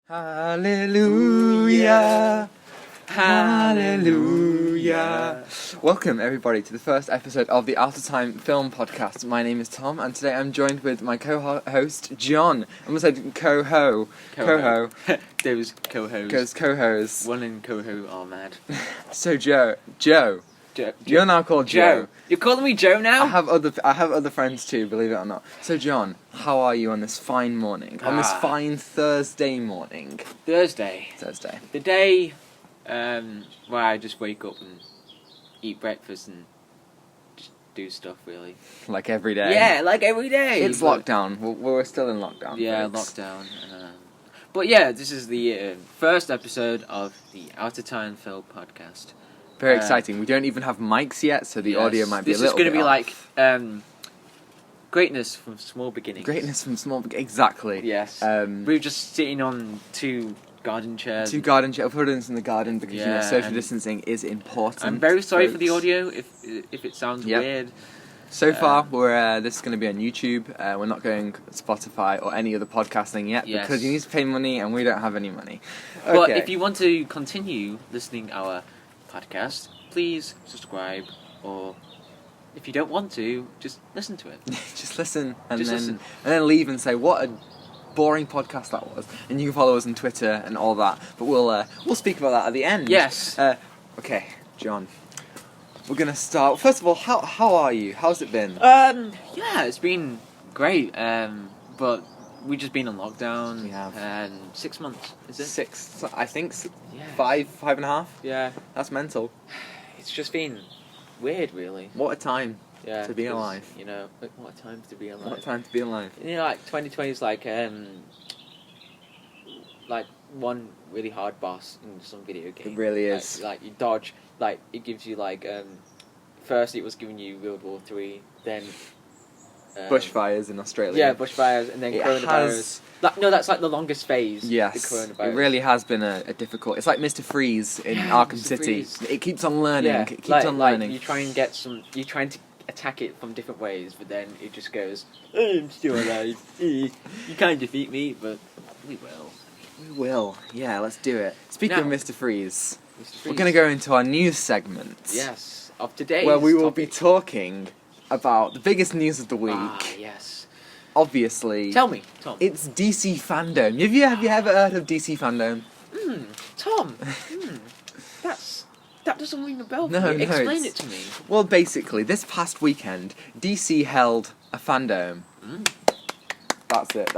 Hallelujah, hallelujah. Welcome everybody to the first episode of the Out of Time Film Podcast. My name is Tom and today I'm joined with my co-host John. I almost said co-ho. Those co-hosts. Because co-hosts. One and co-ho are mad. So Joe. You're now called Joe. You're calling me Joe now? I have other friends too, believe it or not. So John, how are you on this fine morning? On this fine Thursday morning? Thursday. The day where I just wake up and eat breakfast and just do stuff, really. Like every day? Yeah, like every day. It's lockdown. We're still in lockdown. Yeah, folks. lockdown. But yeah, this is the first episode of the Out of Time Film Podcast. Very exciting. We don't even have mics yet, so the audio might be a little bit This is going to be like greatness from small beginnings. Exactly. Yes. We're just sitting on two garden chairs. We'll put it in the garden because social distancing is important. I'm very sorry for the audio if it sounds weird. So far, this is going to be on YouTube. We're not going Spotify or any other podcasting yet because you need to pay money and we don't have any money. Okay. But if you want to continue listening our podcast, please subscribe, or if you don't want to, just listen to it. Just listen and then leave and say what a boring podcast that was. And you can follow us on Twitter and all that. But we'll speak about that at the end. Yes. Okay, John. We're gonna start. First of all, how are you? How's it been? Yeah, it's been great. But we've just been on lockdown. We have. 6 months, is it? 6, I think. Yeah. 5.5. Yeah. That's mental. It's just been weird, really. What a time to be alive. You know, what a time to be alive. What a time to be alive. You know, like 2020 is like one really hard boss in some video game. It really is. Like you dodge. Like it gives you like first it was giving you World War 3, then bushfires in Australia. Yeah, bushfires, and then coronavirus. That's like the longest phase. Yes, the coronavirus. It really has been a difficult. It's like Mr. Freeze in Arkham City. It keeps on learning. Yeah, it keeps on learning. Like you try and you're trying to attack it from different ways, but then it just goes, I'm still alive. You can't defeat me, but we will. We will. Yeah, let's do it. Speaking of Mr. Freeze, we're going to go into our news segment. Yes, of today's where we will be talking about the biggest news of the week. Ah, yes. Obviously. Tell me, Tom. It's DC FanDome. Have you ever heard of DC FanDome? Tom. That doesn't ring a bell for me. No, Explain it to me. Well, basically, this past weekend, DC held a FanDome. That's it.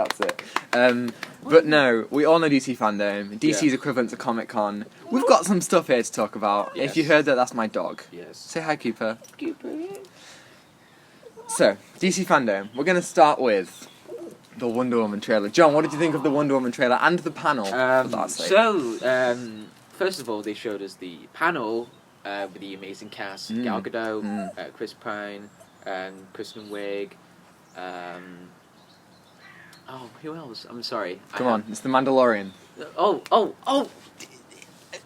But no, we all know DC FanDome. DC's equivalent to Comic-Con. We've got some stuff here to talk about. Yes. If you heard that, that's my dog. Yes. Say hi, Cooper. Cooper. So, DC FanDome. We're going to start with the Wonder Woman trailer. John, what did you think of the Wonder Woman trailer and the panel? First of all, they showed us the panel with the amazing cast: Gal Gadot, Chris Pine, Kristen Wiig. Who else? I'm sorry. Come on, it's the Mandalorian. Oh!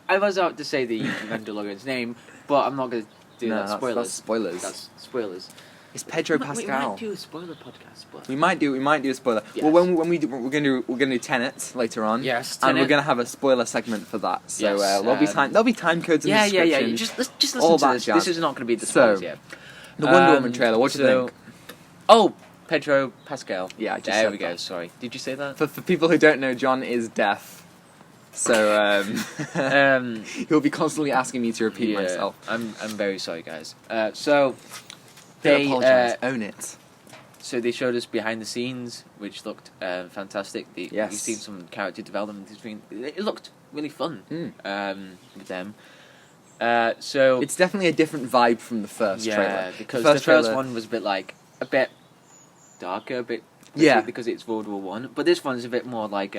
I was about to say the Mandalorian's name, but I'm not going to do that. That's spoilers. That's spoilers. It's Pedro Pascal. We might do a spoiler podcast, but we might do a spoiler. Yes. Well, when we do, we're gonna do TENET later on. Yes, and TENET. we're gonna have a spoiler segment for that. So Yes, there'll be time codes in the description. Yeah. Just listen all to that this. jazz. This is not going to be the spoilers yet. The Wonder Woman trailer. What do you think? Oh, Pedro Pascal. Yeah, I just there said we go. that. Sorry, did you say that? For people who don't know, John is deaf. So he'll be constantly asking me to repeat myself. I'm very sorry, guys. They apologise. Own it. So they showed us behind the scenes, which looked fantastic. We've seen some character development. It looked really fun with them. So it's definitely a different vibe from the first trailer. Yeah, because the first one was a bit darker, because it's World War One. But this one's a bit more like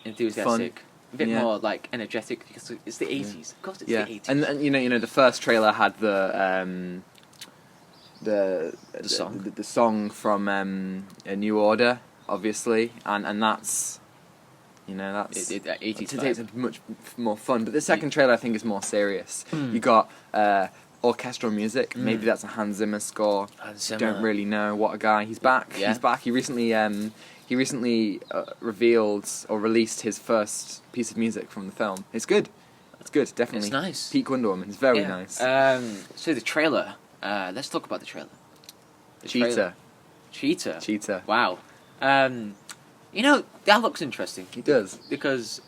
enthusiastic. Fun. A bit more like energetic because it's the 80s. Of course, it's the 80s. And you know the first trailer had the song from A New Order, obviously, and that's 80s. It's much more fun. But the second trailer I think is more serious. You got orchestral music. Maybe that's a Hans Zimmer score. Hans Zimmer. Don't really know. What a guy! He's back. Yeah. He's back. He recently He recently revealed or released his first piece of music from the film. It's good. It's good, definitely. It's nice. Peak Wonder Woman. It's very nice. So the trailer. Let's talk about the trailer. Cheetah. Cheetah. Wow. That looks interesting. It does. Because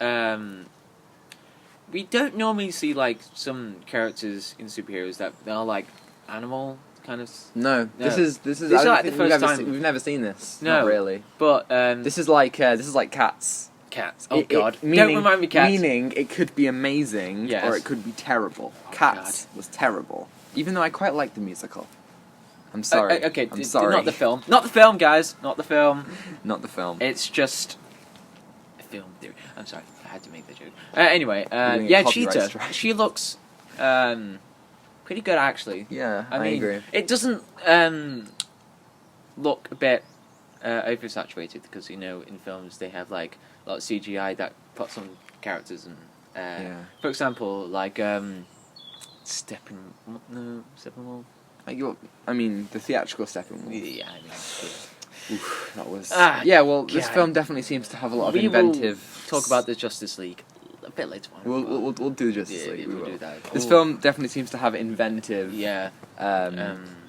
we don't normally see, like, some characters in superheroes that are, like, animal kind of... No. This is like the first time... We've never seen this. No. Not really. But, This is like Cats. Cats. Oh, God. Don't remind me Cats. Meaning, it could be amazing, yes. or it could be terrible. Oh, Cats was terrible. Even though I quite liked the musical. I'm sorry. Okay, I'm sorry. Not the film. Not the film, guys. Not the film. Not the film. It's just a film theory. I'm sorry. I had to make the joke. Anyway, Cheetah. Strike. She looks pretty good, actually. Yeah, I mean, agree. It doesn't look a bit oversaturated because, in films they have, like, a lot of CGI that puts on characters and... For example, like... Steppenwolf. I mean, the theatrical Steppenwolf. Yeah, I mean, Oof, that was... this God. film definitely seems to have a lot of We inventive... will talk about the Justice League a bit later on. We'll do Justice League. We'll do that. This film definitely seems to have inventive... Yeah.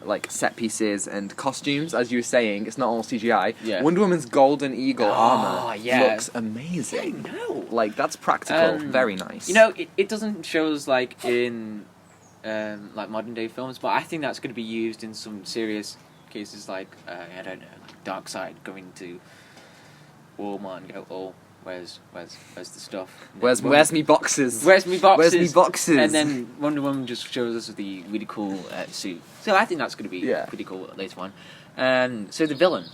like set pieces and costumes, as you were saying. It's not all CGI. Yeah. Wonder Woman's golden eagle armor yeah. looks amazing. I know. Like, that's practical. Very nice. It doesn't show us, like, in like modern day films, but I think that's going to be used in some serious cases, like I don't know, like Darkseid going to Walmart and go, oh, where's the stuff? Where's me boxes? Where's me boxes? Where's me boxes? And then Wonder Woman just shows us the really cool suit. So I think that's going to be pretty cool later on. So the villain,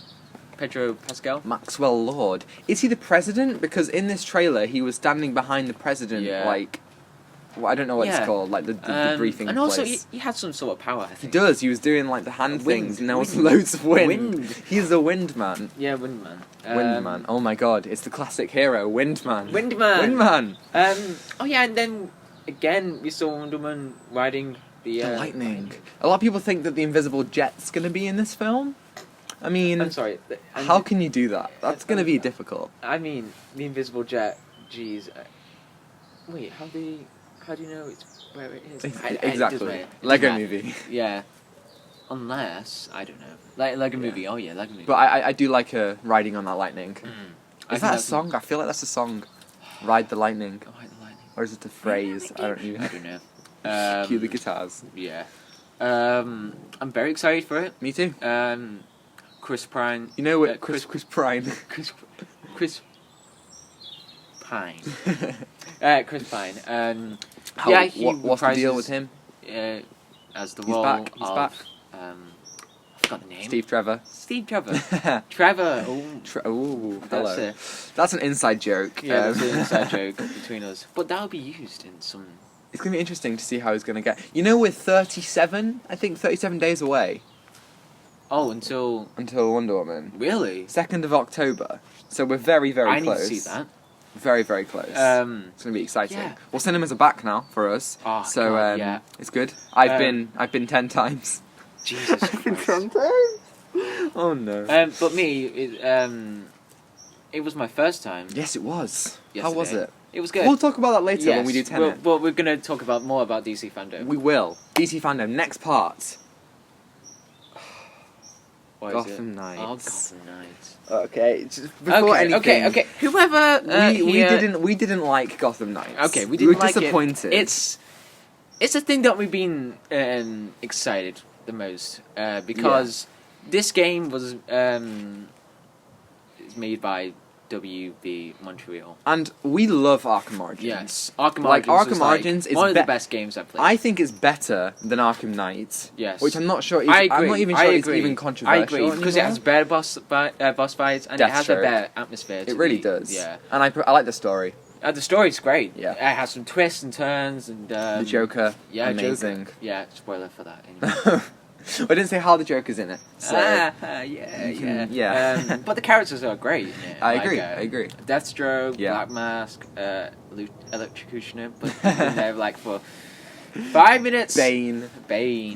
Pedro Pascal, Maxwell Lord. Is he the president? Because in this trailer, he was standing behind the president, like... Well, I don't know what it's called, like the briefing and place. also, he had some sort of power, I think. He does. He was doing, like, the hand things, and there was loads of wind. He's the wind man. Yeah, wind man. Wind man. Oh my god, it's the classic hero, Wind Man. Wind man. Wind man. And then, again, we saw Wonder Woman riding the lightning. A lot of people think that the invisible jet's going to be in this film. I mean... I'm sorry. How can you do that? That's going to be difficult. I mean, the invisible jet, jeez. Wait, how do you know it's where it is? Exactly. Lego movie. Yeah. Unless, I don't know. Lego movie, oh yeah, Lego movie. But I do like her riding on that lightning. Is that a song? I feel like that's a song. Ride the lightning. Ride the lightning. Or is it a phrase? I don't know. Cue the guitars. Yeah. I'm very excited for it. Me too. Chris Pine. You know what? Chris Pine. Chris Pine. Chris Pine. What's the deal with him? As the He's role back. He's of, back. I forgot the name. Steve Trevor. Trevor. Hello. That's an inside joke. Yeah, that's an inside joke between us. But that will be used in some... It's going to be interesting to see how he's going to get... we're 37 days away. Oh, until Wonder Woman. Really? 2nd of October. So we're very, very close. I need to see that. Very, very close. It's going to be exciting. Yeah. Well, cinemas are back now for us. Oh, so God, it's good. I've been 10 times. Jesus Christ. I've been 10 times? Oh no. But me, it was my first time. Yes, it was. Yesterday. How was it? It was good. We'll talk about that later when we do Tenet. Well, we're going to talk more about DC FanDome. We will. DC FanDome, next part. Gotham Knights. Oh, Gotham Knights. Okay, just before anything. Okay. Whoever we didn't like Gotham Knights. Okay, we didn't like disappointed. It's a thing that we've been excited the most because this game was made by WB Montreal, and we love Arkham Origins. Yes, Arkham Origins is one of the best games I've played. I think it's better than Arkham Knight. Yes, which I'm not sure. I'm not even sure it's even controversial. I agree because it has better boss fights and it has a better atmosphere. It really does. Yeah, and I like the story. The story's great. Yeah, it has some twists and turns and the Joker. Yeah, amazing. Joker. Yeah, spoiler for that. Anyway. I didn't say how the Joker's in it. So. Yeah. But the characters are great. In it. I agree. Deathstroke, Black Mask, Electrocutioner, but they're like for 5 minutes. Bane.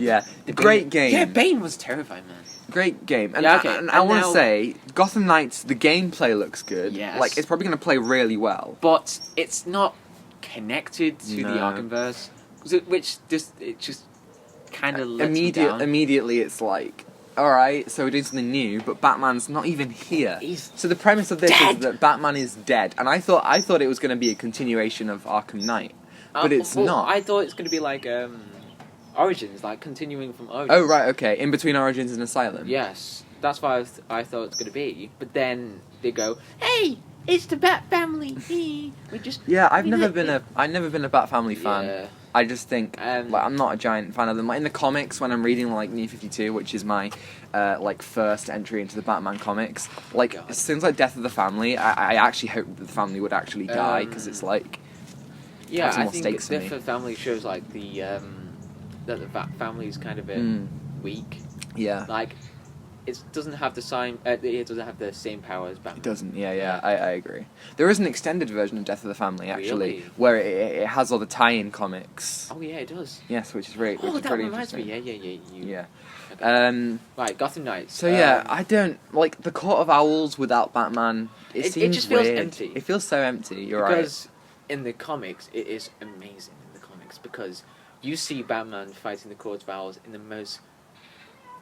Yeah. Great game. Yeah, Bane was terrifying, man. Great game. And, Yeah, okay. and I And want to now- say, Gotham Knights, the gameplay looks good. Yes. Like, it's probably going to play really well. But it's not connected to the No. Arkhamverse, which just kind of lets me down. Immediately, it's like, alright, so we're doing something new, but Batman's not even here. He's So the premise of this dead. is that Batman is dead, and I thought it was going to be a continuation of Arkham Knight, but it's well, not. I thought it's going to be like Origins, like continuing from Origins. Oh right, okay. In between Origins and Asylum. Yes, that's what I thought it's going to be. But then they go, "Hey, it's the Bat Family." we just Yeah, I've we never did been it." a Bat Family fan. Yeah. I just think Um, I'm not a giant fan of them. Like in the comics, when I'm reading like New 52, which is my like first entry into the Batman comics, like God. as soon as like Death of the Family, I actually hope that the family would actually die because it's like Yeah, Have some I more think stakes for me. Death of the Family shows like that the Bat Family is kind of a bit weak. yeah. Like, it doesn't have the same power as Batman. It doesn't. Yeah. I agree. There is an extended version of Death of the Family actually, Really? where it has all the tie-in comics. Oh yeah, it does. Yes, which is great. Oh, which is that pretty reminds me. interesting. Yeah. Yeah. Okay. Right, Gotham Knights. So yeah, I don't like the Court of Owls without Batman. It seems just feels weird. empty. It feels so empty. You're because in the comics, it is amazing in the comics because you see Batman fighting the Court of Owls in the most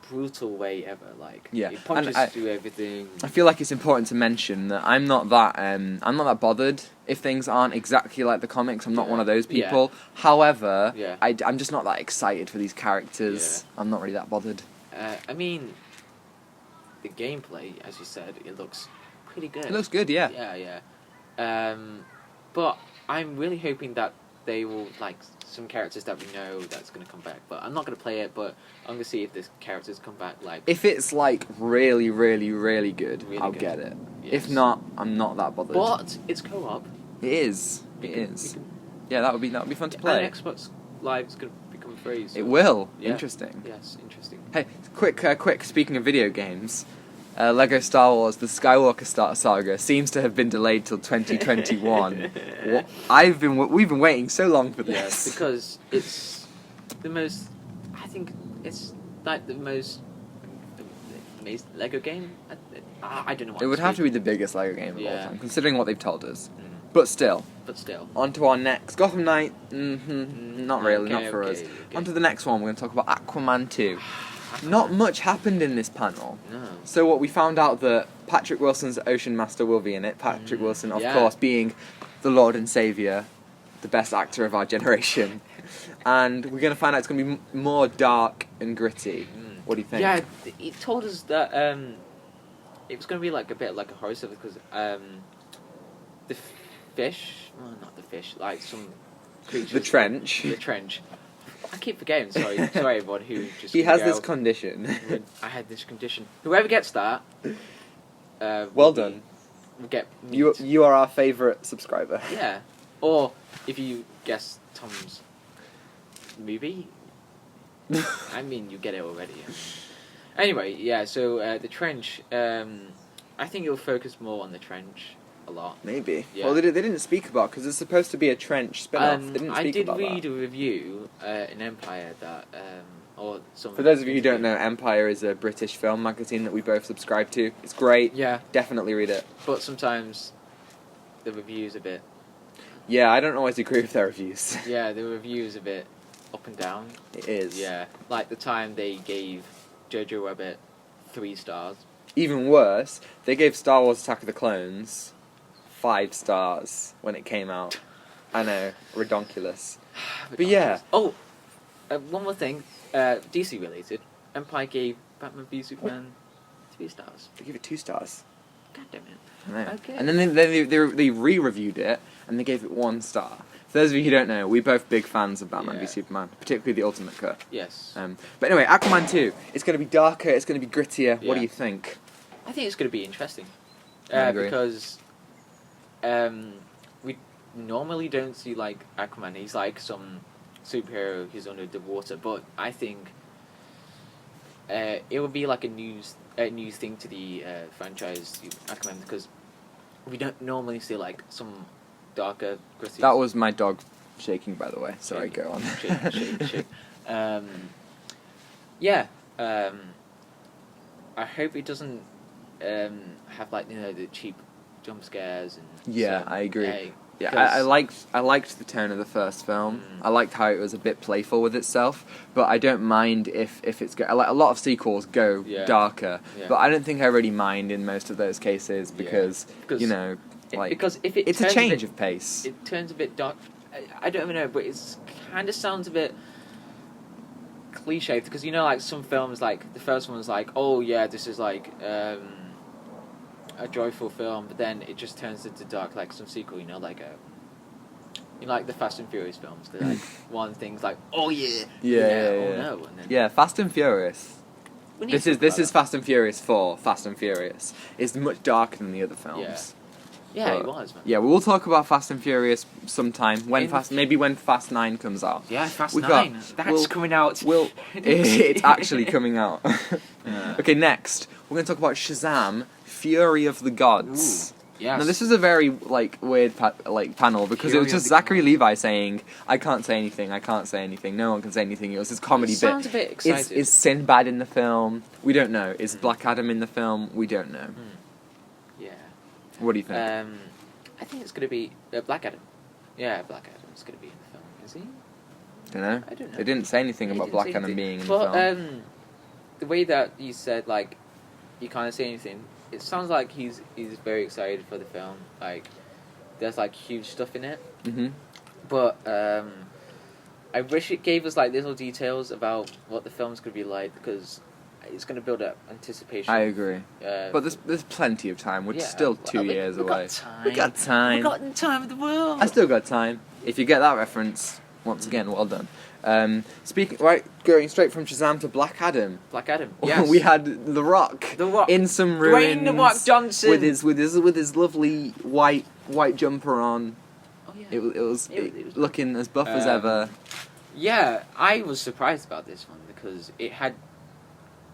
brutal way ever. Like, Yeah, he punches and through everything. I feel like it's important to mention that I'm not that bothered if things aren't exactly like the comics. I'm not one of those Yeah. people. However, Yeah. I'm just not that excited for these characters. I'm not really that bothered. I mean, the gameplay, as you said, it looks pretty good. It looks good, yeah. Yeah. But I'm really hoping that they will, like, some characters that we know that's going to come back. But I'm not going to play it, but I'm going to see if the characters come back, like... If it's like really, really, really good, Really I'll good. get it. Yes. If not, I'm not that bothered. But it's co-op. It is. It is. Yeah, that would be fun to play. And Xbox Live is going to become free. So. It will. Yeah. Interesting. Yes, interesting. Hey, quick. Speaking of video games, Lego Star Wars: The Skywalker Saga seems to have been delayed till 2021. We've been waiting so long for this. Yes, because it's the most. I think it's like the most amazing Lego game. I don't know what It would have to be the biggest Lego game of all Yeah. time, considering what they've told us. Mm. But still, on to our next Gotham Knight. Not really, not for us. Okay. On to the next one. We're going to talk about Aquaman 2. Not much happened in this panel. No. So what we found out that Patrick Wilson's Ocean Master will be in it. Patrick Wilson, of yeah. course, being the Lord and Saviour, the best actor of our generation. And we're going to find out it's going to be more dark and gritty. What do you think? Yeah, it told us that it was going to be like a bit like a horror story because the fish, well, not the fish, like some creatures. The trench. The trench. I keep forgetting. Sorry, everyone who just. He has this condition. I had this condition. Whoever gets that. Well done. Will get meat. You are our favourite subscriber. Yeah, or if you guess Tom's movie, I mean you get it already. Yeah. Anyway, yeah. So the trench. I think it'll focus more on the trench a lot. Maybe. Yeah. Well, they didn't speak about because it's supposed to be a trench spin-off. They didn't I speak did about read that. a review in Empire that or some. For those of you who don't know, Empire is a British film magazine that we both subscribe to. It's great. Yeah, Definitely read it. but sometimes the review's a bit. Yeah, I don't always agree with their reviews. Yeah, the review's a bit up and down. It is. Yeah, like the time they gave Jojo Rabbit 3 stars. Even worse, they gave Star Wars Attack of the Clones 5 stars when it came out. I know, redonkulous. But yeah. Oh, one more thing, DC related. Empire gave Batman v Superman 3 stars. They gave it 2 stars. God damn it. I know. Okay. And then they re-reviewed it and they gave it 1 star. For those of you who don't know, we're both big fans of Batman v Yeah. Superman, particularly the Ultimate Cut. Yes. But anyway, Aquaman 2. It's going to be darker, it's going to be grittier. What Yeah. do you think? I think it's going to be interesting. I agree. Because we normally don't see like Aquaman. He's like some superhero who's under the water, but I think it would be like a new thing to the franchise Aquaman because we don't normally see like some darker, gritty. That was my dog shaking, by the way. Sorry, Shaking. go on. Shake. Yeah. I hope it doesn't have like the cheap jump scares and. Yeah, I agree. Yeah, 'cause- I liked the tone of the first film. I liked how it was a bit playful with itself, but I don't mind if it's like a lot of sequels go darker. Yeah. But I don't think I really mind in most of those cases because you know, like because if it it's a turns change bit, of pace. it turns a bit dark. I don't even know, but it's kind of sounds a bit cliche because like some films, like the first one was like, oh yeah, this is like a joyful film, but then it just turns into dark, like some sequel, like the Fast and Furious films. They're like one thing's like, oh yeah, oh no, and then Fast and Furious. we need This to is talk this about is Fast and Furious 4. Fast and Furious is much darker than the other films. yeah, it but- was, man. Yeah, we'll talk about Fast and Furious sometime when In the maybe when Fast 9 comes out. Yeah, Fast We've got- 9. That's we'll- coming out. It's actually coming out. Yeah. Okay, next we're going to talk about Shazam: Fury of the Gods. Yes. Now this is a very weird panel because it Fury was of just the Zachary Levi saying, "I can't say anything. I can't say anything. No one can say anything." It was his comedy Sounds bit. a bit excited. Is Sinbad in the film? We don't know. Is Black Adam in the film? We don't know. Yeah. What do you think? I think it's going to be Black Adam. Yeah, Black Adam's going to be in the film, is he? Don't know. I don't know. They didn't say anything They about didn't Black say Adam anything. being in But, the film. the way that you said, like, you can't say anything, it sounds like he's very excited for the film. Like, there's, like, huge stuff in it. Mm-hmm. But, I wish it gave us, like, little details about what the film's going to be like, because it's going to build up anticipation. I agree. But there's plenty of time. We're still 2 years away. We got time. We got the time of the world. I still got time. If you get that reference, once again, well done. Going straight from Shazam to Black Adam. Black Adam. Yes. We had The Rock. The Rock. In some ruins. Dwayne The Rock Johnson. With his lovely white jumper on. Oh yeah. It was It was looking as buff as ever. Yeah, I was surprised about this one because it had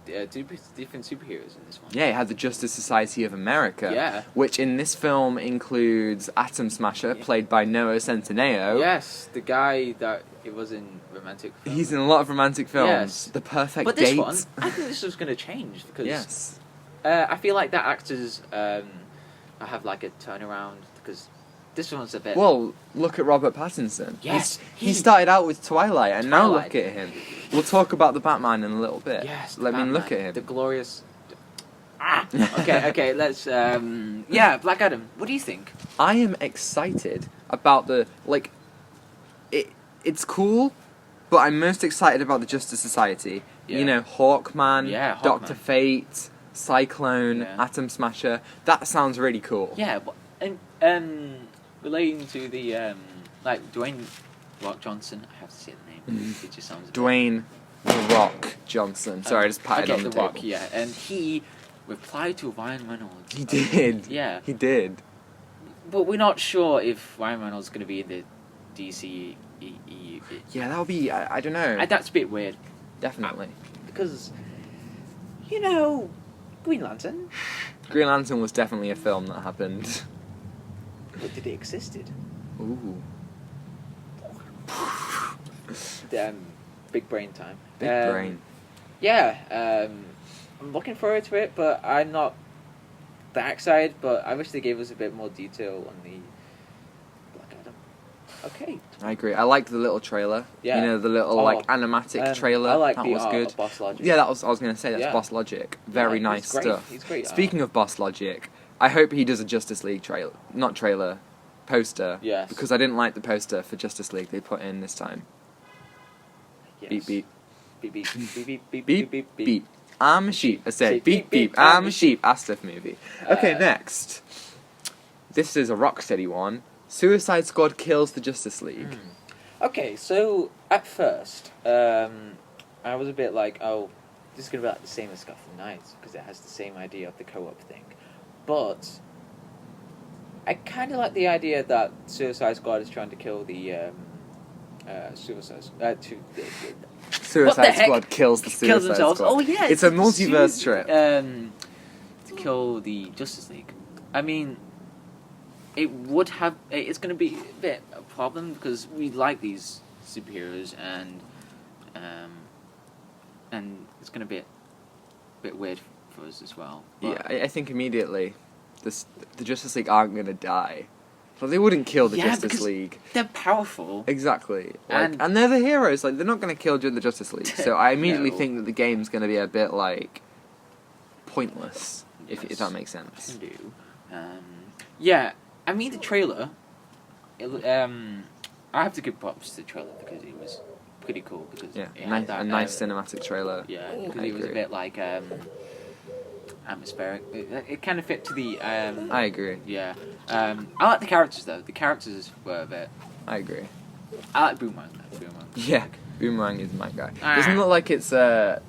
two different superheroes in this one. Yeah, it had the Justice Society of America. Yeah. Which in this film includes Atom Smasher, played by Noah Centineo. Yes, the guy that it was in romantic films. He's in a lot of romantic films. Yes. The Perfect But Date. this one, I think this was going to change because Yes. I feel like that actors have like a turnaround because this one's a bit. Well, look at Robert Pattinson. Yes, he started out with Twilight, and now Twilight. look at him. We'll talk about the Batman in a little bit. Yes, Let me Batman, look at him. The glorious. Okay. Let's. Black Adam. What do you think? I am excited about it's cool, but I'm most excited about the Justice Society. Yeah. You know, Hawkman, Yeah, Doctor Hawkman. Fate, Cyclone, Yeah. Atom Smasher. That sounds really cool. Yeah, but and relating to the like Dwayne Rock Johnson, I have to say the name. It just sounds. Dwayne The Rock Johnson. Sorry, I just patted on the table. Rock, yeah, and he replied to Ryan Reynolds. He did. Yeah, He did. but we're not sure if Ryan Reynolds is going to be in the DC EU. Yeah, that would be. I don't know. That's a bit weird Definitely. because, Green Lantern. Green Lantern was definitely a film that happened. But did it existed? Ooh. Big brain time. Big brain. Yeah, I'm looking forward to it, but I'm not that excited. But I wish they gave us a bit more detail on the Black Adam. Okay. I agree. I liked the little trailer. Yeah. You know, the little animatic trailer. I like that the was art good. of Boss Logic. Yeah, I was going to say that's Yeah. Boss Logic. Very Yeah, nice he's great. stuff. He's great. Speaking of Boss Logic, I hope he does a Justice League poster. Yes. Because I didn't like the poster for Justice League they put in this time. Yes. Beep beep. Beep beep beep beep Beep beep beep. I'm a sheep. I said Say beep beep. I'm a sheep. Astif movie. Okay, next. This is a Rocksteady one. Suicide Squad kills the Justice League. Okay, so at first, I was a bit like, oh, this is going to be like the same as Gotham Knights, because it has the same idea of the co-op thing. But I kind of like the idea that Suicide Squad is trying to kill the Suicide Suicide Squad kills the Suicide kills themselves. Squad. Oh yeah, It's a multiverse trip. To kill the Justice League. I mean, it would have. It's going to be a bit of a problem because we like these superheroes, and it's going to be a bit weird for us as well. Yeah, I think immediately, the Justice League aren't gonna die. Well, they wouldn't kill the Justice because League. they're powerful. Exactly. And they're the heroes. Like, they're not going to kill the Justice League. So I immediately think that the game's going to be a bit, like, pointless, if that makes sense. Can do. Yeah, I mean, the trailer, I have to give props to the trailer because it was pretty cool. Because Yeah, it had a nice cinematic trailer. Yeah, because it was a bit, like, atmospheric. It kind of fit to the... I agree. Yeah. I like the characters, though. The characters were a bit... I agree. I like Boomerang, though. Boomerang. Yeah, Boomerang is my guy. Doesn't look like it's the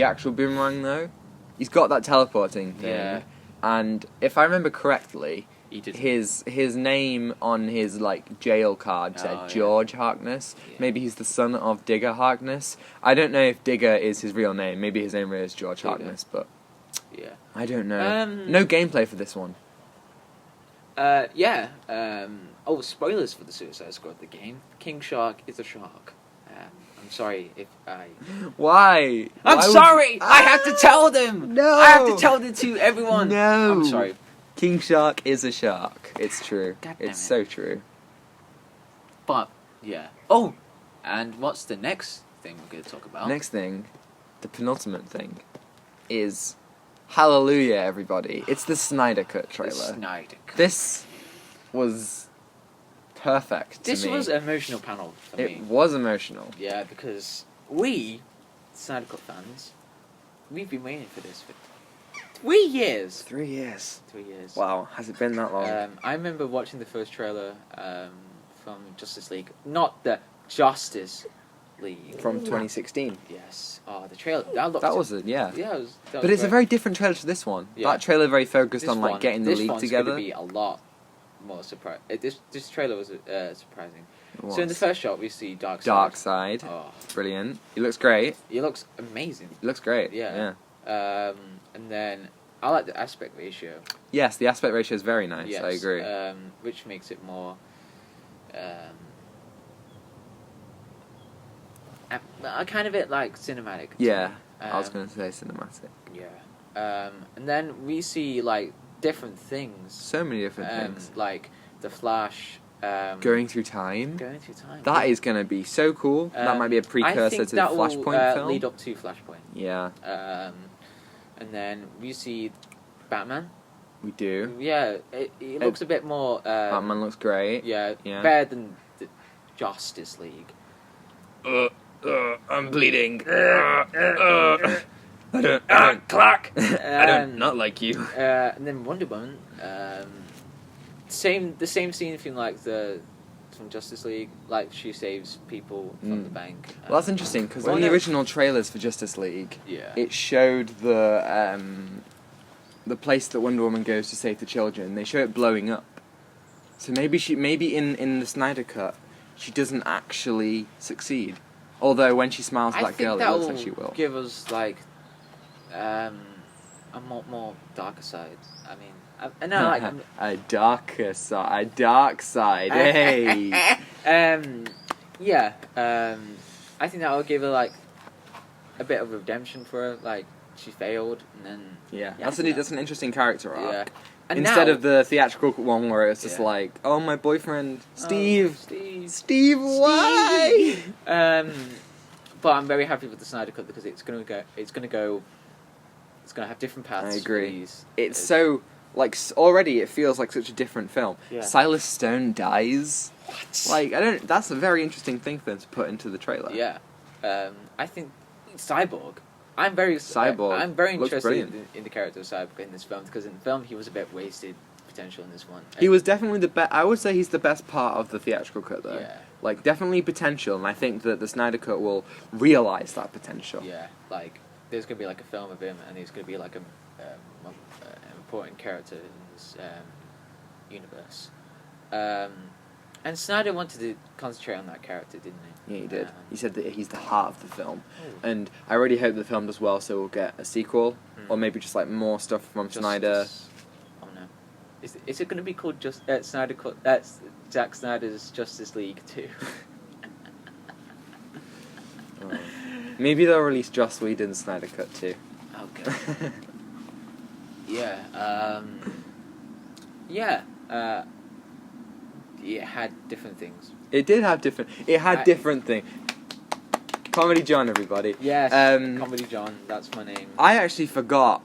actual Boomerang, though. He's got that teleporting thing. Yeah. And if I remember correctly, He did. his name on his, like, jail card said George Harkness. Yeah. Maybe he's the son of Digger Harkness. I don't know if Digger is his real name. Maybe his name really is George Harkness, but... Yeah. I don't know. No gameplay for this one. Yeah. Spoilers for the Suicide Squad, the game. King Shark is a shark. I'm sorry if I... Why? I'm sorry! I have to tell them! No! I have to tell them to everyone! No! I'm sorry. King Shark is a shark. It's true. God damn It's it. so true. But, yeah. Oh! And what's the next thing we're going to talk about? Next thing, the penultimate thing, is... Hallelujah, everybody. It's the Snyder Cut trailer. The Snyder Cut. This was perfect to This me. was an emotional panel for me. It was emotional. Yeah, because we, Snyder Cut fans, we've been waiting for this for 3 years. 3 years. 3 years. Wow, has it been that long? I remember watching the first trailer from Justice League. Not the Justice League. From 2016. Yes. Oh, the trailer. That was it, yeah. Yeah, But it's a very different trailer to this one. Yeah. That trailer very focused on, like, getting the this league one's together. Going to be a lot more surprise. This trailer was surprising. It So in the was. first shot, we see Darkseid. Oh, Brilliant. He looks great. he looks amazing. He looks great. Yeah. And then I like the aspect ratio. Yes, the aspect ratio is very nice. Yes, I agree. Which makes it more. I kind of bit like cinematic. to Yeah, me. I was going to say cinematic. Yeah. And then we see like different things. So many different things. Like the Flash. Going through time. Going through time. That is going to be so cool. That might be a precursor to the Flashpoint film. Lead up to Flashpoint. Yeah, And then we see Batman. we do. Yeah, it looks a bit more. Batman looks great. Yeah, Yeah. better than the Justice League. I'm bleeding. Clark. not like you. And then Wonder Woman. The same scene from from Justice League, like she saves people from the bank. Well, that's interesting because on the original trailers for Justice League, Yeah. it showed the place that Wonder Woman goes to save the children. They show it blowing up. So maybe in the Snyder Cut, she doesn't actually succeed. Although when she smiles at that girl, it looks like she will. Give us like a more darker side. I mean, a darker side. A dark side. Hey. Yeah. I think that will give her like a bit of redemption for her. Like she failed, and then That's an interesting character arc. yeah. And Instead now, of the theatrical one where it's just like, oh, my boyfriend, Steve, why? But I'm very happy with the Snyder Cut because it's gonna have different paths. I agree. For these. It's so already it feels like such a different film. Yeah. Silas Stone dies. What? Like that's a very interesting thing for them to put into the trailer. Yeah. I think Cyborg. I'm very looks interested brilliant. in the character of Cyborg in this film because in the film he was a bit wasted potential in this one. He was definitely the best. I would say he's the best part of the theatrical cut, though. Yeah. Like definitely potential, and I think that the Snyder Cut will realize that potential. Yeah, like there's gonna be like a film of him, and he's gonna be like an important character in this universe. And Snyder wanted to concentrate on that character, didn't he? Yeah, he did. He said that he's the heart of the film, and I really hope the film does well, so we'll get a sequel, or maybe just like more stuff from Snyder. Oh no, is it gonna be called just Snyder Cut? Zack Snyder's Justice League 2. Maybe they'll release Joss Whedon's Snyder Cut too. Okay. Yeah. It had different things. It did have different. It had different things. Comedy John, everybody. Yes. Comedy John. That's my name. I actually forgot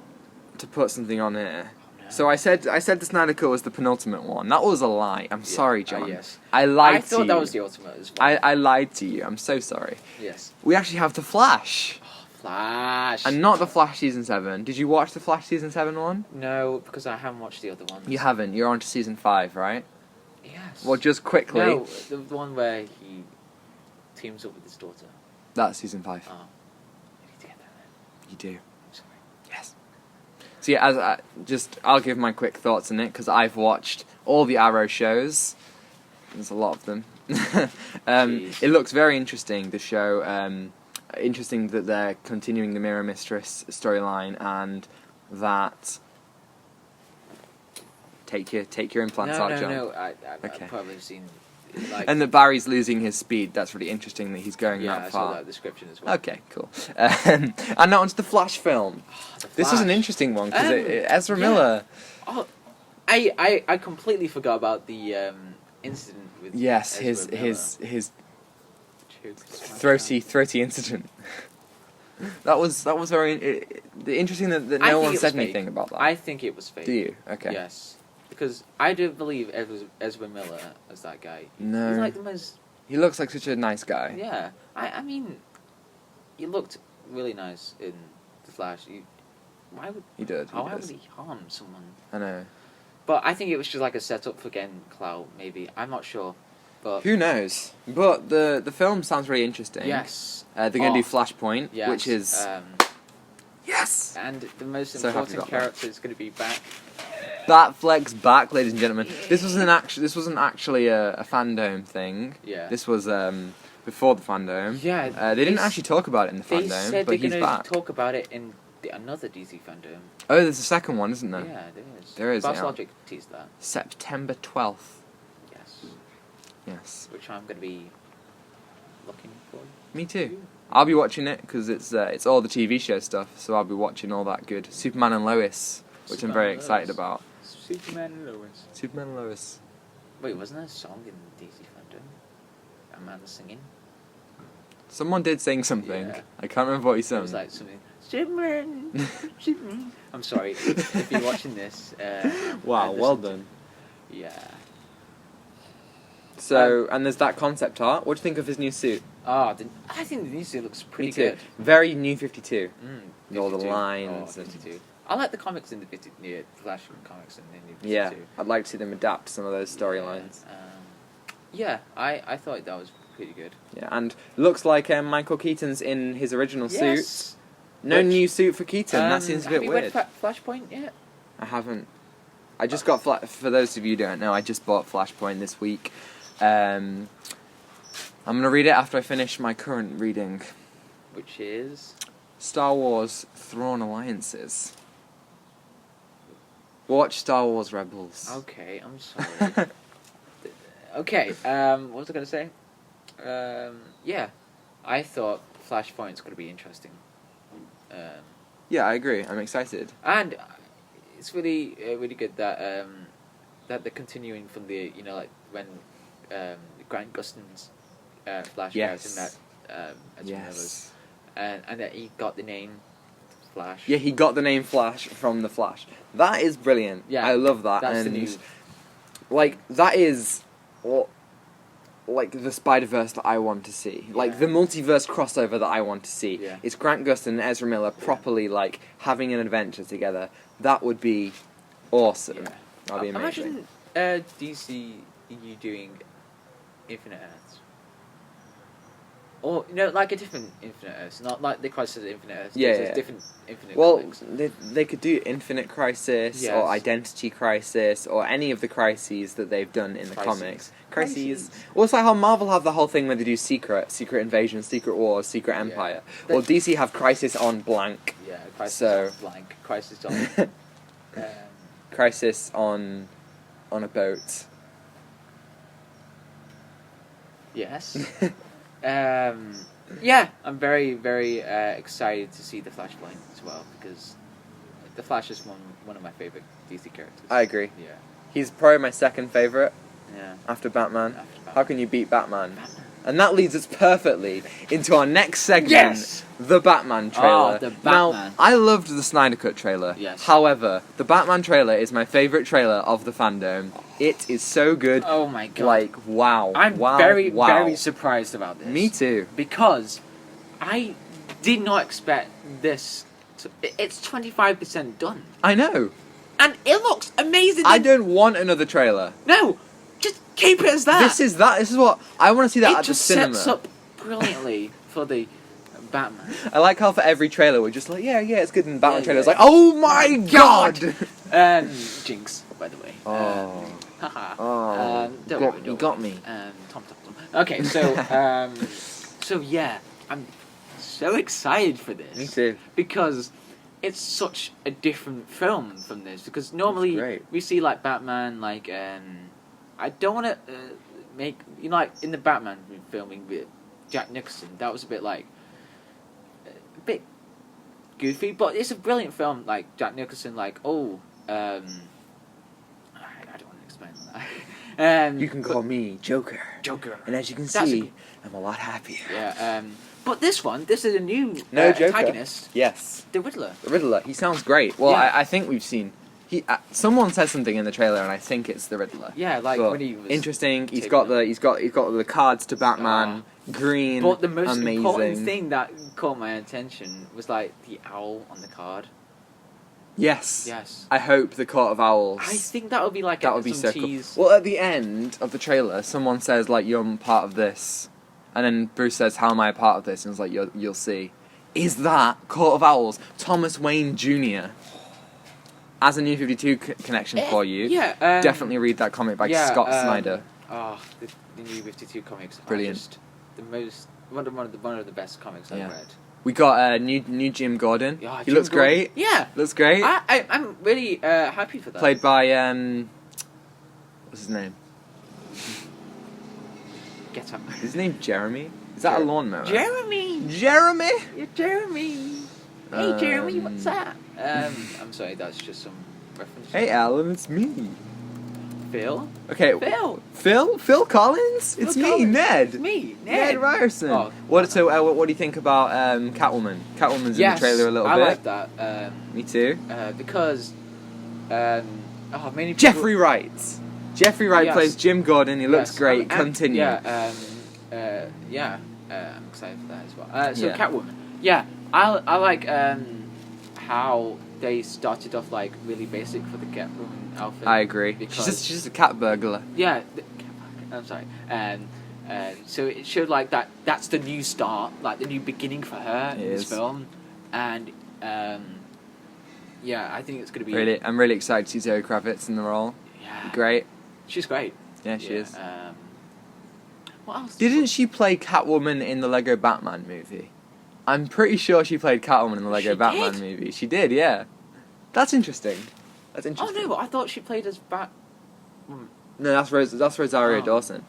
to put something on here. Oh, no. So I said the Snyder Cut was the penultimate one. That was a lie. I'm sorry, John. Yes. I lied to you. I thought that was the ultimate as well. I lied to you. I'm so sorry. Yes. We actually have The Flash. Flash. And not The Flash Season 7. Did you watch The Flash Season 7 one? No, because I haven't watched the other ones. You haven't. You're on to Season 5, right? Yes. Well, just quickly. No, the one where he teams up with his daughter. That's Season 5. Oh. I need to get that then. You do. I'm sorry. Yes. So yeah, I'll give my quick thoughts on it, because I've watched all the Arrow shows. There's a lot of them. It looks very interesting, the show. Interesting that they're continuing the Mirror Mistress storyline, and that... Take your implants out, John. No, I've probably seen... Like, and that Barry's losing his speed. That's really interesting that he's going that far. I saw that description as well. Okay, cool. And now onto the Flash film. This was an interesting one, because Ezra Miller... Oh, I completely forgot about the incident with Ezra Miller. his throaty incident. that was very interesting that no one said anything about that. I think it was fake. Do you? Okay. Yes. Because I don't believe Ezra Miller as that guy. No. He's like the most... He looks like such a nice guy. Yeah. I mean, he looked really nice in The Flash. Why would... He did. Why would he harm someone? I know. But I think it was just like a setup for getting clout, maybe. I'm not sure. But who knows? But the film sounds really interesting. Yes. They're going to do Flashpoint, yes. which is... yes! And the most So important character is going to be back. Batfleck's back, ladies and gentlemen. This wasn't actually a FanDome thing. Yeah. This was before the FanDome. Yeah. They didn't actually talk about it in the They FanDome, said but he's they're back. going to talk about it in another DC FanDome. Oh, there's a second one, isn't there? Yeah, there is. There is, Boss yeah. Logic teased that. September 12th. Yes. Yes. Which I'm going to be looking for. Me too. I'll be watching it because it's all the TV show stuff, so I'll be watching all that good. Superman and Lois, which I'm very excited about. Superman and Lois. Superman and Lois. Wait, wasn't there a song in DC FanDome? A man singing? Someone did sing something. Yeah. I can't remember what he It sang. was like something. Superman! Superman! I'm sorry, if you're watching this. Wow, well done. Yeah. So, and there's that concept art. What do you think of his new suit? I think the new suit looks pretty Me too. good. Very New 52. Mm, All the 52. lines. Oh, 52. I like the comics in the 50, Flash comics in the new 52. Yeah, I'd like to see them adapt some of those storylines. Yeah, I thought that was pretty good. Yeah, and looks like Michael Keaton's in his original Yes. suit. No new suit for Keaton. That seems a bit have you weird. read Flashpoint yet? I haven't. I just got for those of you who don't know, I just bought Flashpoint this week. I'm gonna read it after I finish my current reading. Which is Star Wars Thrawn Alliances. Watch Star Wars Rebels. okay. I'm sorry. Okay. What was I gonna say? Yeah, I thought Flashpoint's gonna be interesting. Yeah, I agree. I'm excited. And it's really really good that that they're continuing from the like when Grant Gustin's Flash Yes. was in that as Yes. and that he got the name Flash. Yeah, he got the name Flash from the Flash. That is brilliant. Yeah, I love that. that's the and new. like that is like the Spider-Verse that I want to see. Like Yeah. the multiverse crossover that I want to see. Yeah. It's Grant Gustin and Ezra Miller properly like having an adventure together. That would be awesome. Yeah. That'd be amazing. Imagine DC doing Infinite Earths. Or like a different Infinite Earths, not like the Crisis of Infinite Earths. Yeah, There's yeah. different Infinite Well, comics. they could do Infinite Crisis Yes. or Identity Crisis or any of the crises that they've done in the Crises. comics. Crises. Well, it's like how Marvel have the whole thing where they do Secret Invasion, Secret Wars, Secret Empire. They- Well, DC have Crisis on blank. Yeah, Crisis So- on blank, Crisis on Crisis on a boat. yes. Yeah, I'm very, very excited to see the Flashpoint as well because the Flash is one of my favorite DC characters. I agree. Yeah. He's probably my second favourite Yeah. after Batman. After Batman. How can you beat Batman? And that leads us perfectly into our next segment, Yes! the Batman trailer. Oh, the Now, Batman. I loved the Snyder Cut trailer. Yes. However, the Batman trailer is my favourite trailer of the FanDome. It is so good. Oh my god. Like, wow. I'm wow, very, wow. very surprised about this. Me too. Because I did not expect this to... It's 25% done. I know. And it looks amazing. I don't want another trailer. No! Just keep it as that! This is what... I want to see that it at the just cinema. sets up brilliantly for the Batman. I like how for every trailer we're just like, yeah, it's good, and the Batman Yeah, trailer's yeah. like, oh my god! Jinx, by the way. Oh. Haha. Oh. Don't worry, You don't got worry. me. Tom. Okay, so, so yeah, I'm so excited for this. Me too. Because it's such a different film from this. Because normally great. we see like Batman, like I don't want to make like in the Batman filming with Jack Nicholson. That was a bit like a bit goofy, but it's a brilliant film. Like Jack Nicholson, like I don't want to explain that. You can call me Joker. Joker. And as you can That's see, I'm a lot happier. Yeah. But this is a new Joker. antagonist. Yes. The Riddler. The Riddler. He sounds great. Well, Yeah. I think we've seen... someone said something in the trailer, and I think it's the Riddler. Yeah, like But when he was interesting. He's taken got up. the cards to Batman. Green. But the most amazing. important thing that caught my attention was like the owl on the card. Yes. Yes. I hope the Court of Owls. I think that would be like that would be some so cool. tease. Well, at the end of the trailer, someone says like, "You're part of this," and then Bruce says, "How am I a part of this?" And it's like, "You'll see." Is that Court of Owls? Thomas Wayne Jr. As a New 52 connection for you. Yeah. Definitely read that comic by Scott Snyder. Oh, the New 52 comics. Brilliant. Are just the most one of the best comics I've read. We got new Jim Gordon. Yeah, he Jim looks Gordon. great. Yeah. Looks great. I'm really happy for that. Played by what's his name? Get up. Is his name Jeremy? Is that a lawnmower? Jeremy. Jeremy. You're Jeremy. Hey Jeremy, what's that? I'm sorry, that's just some reference. Hey Alan, it's me. Phil. Okay. Phil Collins? It's Phil me, Collins. Ned. It's me, Ned Ned. Ryerson. Oh, what do you think about Catwoman? Catwoman's in the trailer a little I bit. like that. Me too. Because many people... Jeffrey Wright. Jeffrey Wright Yes. plays Jim Gordon. He looks Yes, great. I'm Continue. I'm excited for that as well. So Yeah. Catwoman. Yeah, I like how they started off like really basic for the Catwoman outfit. I agree. Because She's just a cat burglar. yeah, I'm sorry. So it showed like that's the new start, like the new beginning for her in this is. film, and yeah, I think it's gonna be Really, I'm really excited to see Zoe Kravitz in the role. Yeah, Great. she's great. Yeah, she is. What else? Didn't she play Catwoman in the Lego Batman movie? I'm pretty sure she played Catwoman in the Lego She Batman did? movie. She did, yeah. That's interesting. That's Oh interesting. no, I thought she played as Bat. No, that's Rosario Oh. Dawson.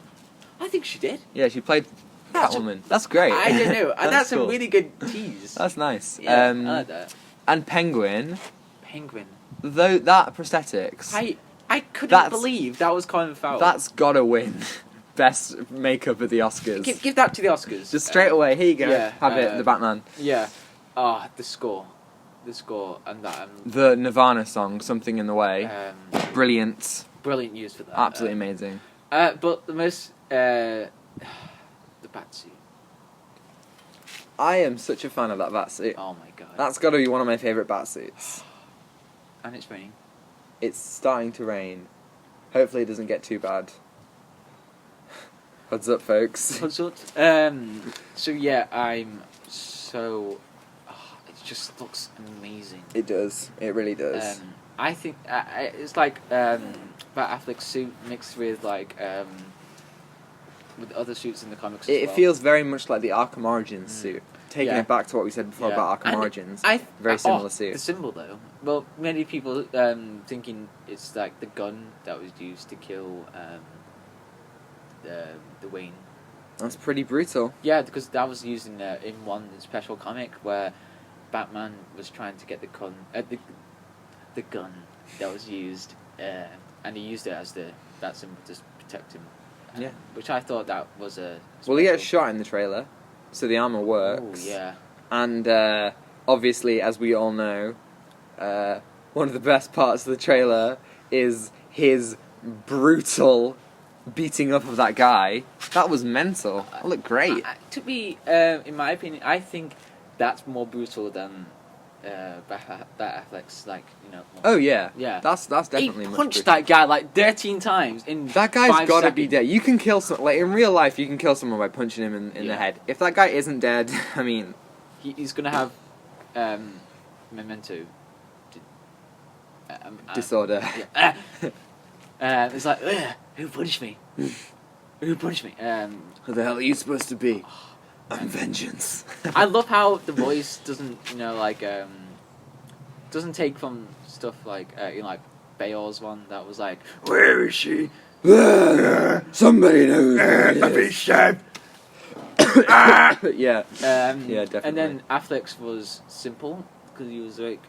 I think she did. Yeah, she played That's- Catwoman. That's great. I don't know. That's cool. a really good tease. That's nice. Yeah, I like that. And Penguin, Penguin. though that prosthetics, I couldn't That's- believe that was Colin Farrell. that's gotta win best makeup at the Oscars. Give that to the Oscars. Just straight away. Here you go. yeah, Have it. The Batman. Yeah. The score, and that. The Nirvana song, "Something in the Way." Brilliant. Brilliant use for that. Absolutely amazing. But the most the batsuit. I am such a fan of that batsuit. Oh my god. That's got to be one of my favourite batsuits. And it's raining. It's starting to rain. Hopefully it doesn't get too bad. Heads up, folks. So yeah, I'm so. It just looks amazing. It does. It really does. I think it's like Bat Affleck's suit mixed with like with other suits in the comics. As It well. feels very much like the Arkham Origins suit. Taking Yeah. it back to what we said before Yeah. about Arkham And Origins. I Very similar suit. The symbol though. Well, many people thinking it's like the gun that was used to kill the Wayne. That's pretty brutal. Yeah, because that was used in one special comic where Batman was trying to get the gun. the gun that was used, and he used it as that symbol to protect him. Yeah. Which I thought that was a. Well, he gets shot in the trailer, so the armor works. Oh yeah. And obviously, as we all know, one of the best parts of the trailer is his brutal beating up of that guy. That was mental. That looked great. To be, in my opinion, I think that's more brutal than Bat Affleck's, like, you know. Oh yeah, Yeah. That's definitely. He much punched brutal. that guy like 13 times in. That guy's 5 gotta be seconds. dead. You can kill some, like in real life. You can kill someone by punching him in the Yeah. head. If that guy isn't dead, I mean, He's gonna have memento. disorder. Yeah. It's like, who punched me? Who punched me? Who the hell are you supposed to be? I'm vengeance. I love how the voice doesn't, you know, like, doesn't take from stuff like, you know, like Bale's one that was like, where is she? Somebody knows. Yeah. Yeah, definitely. And then Affleck's was simple because he was like,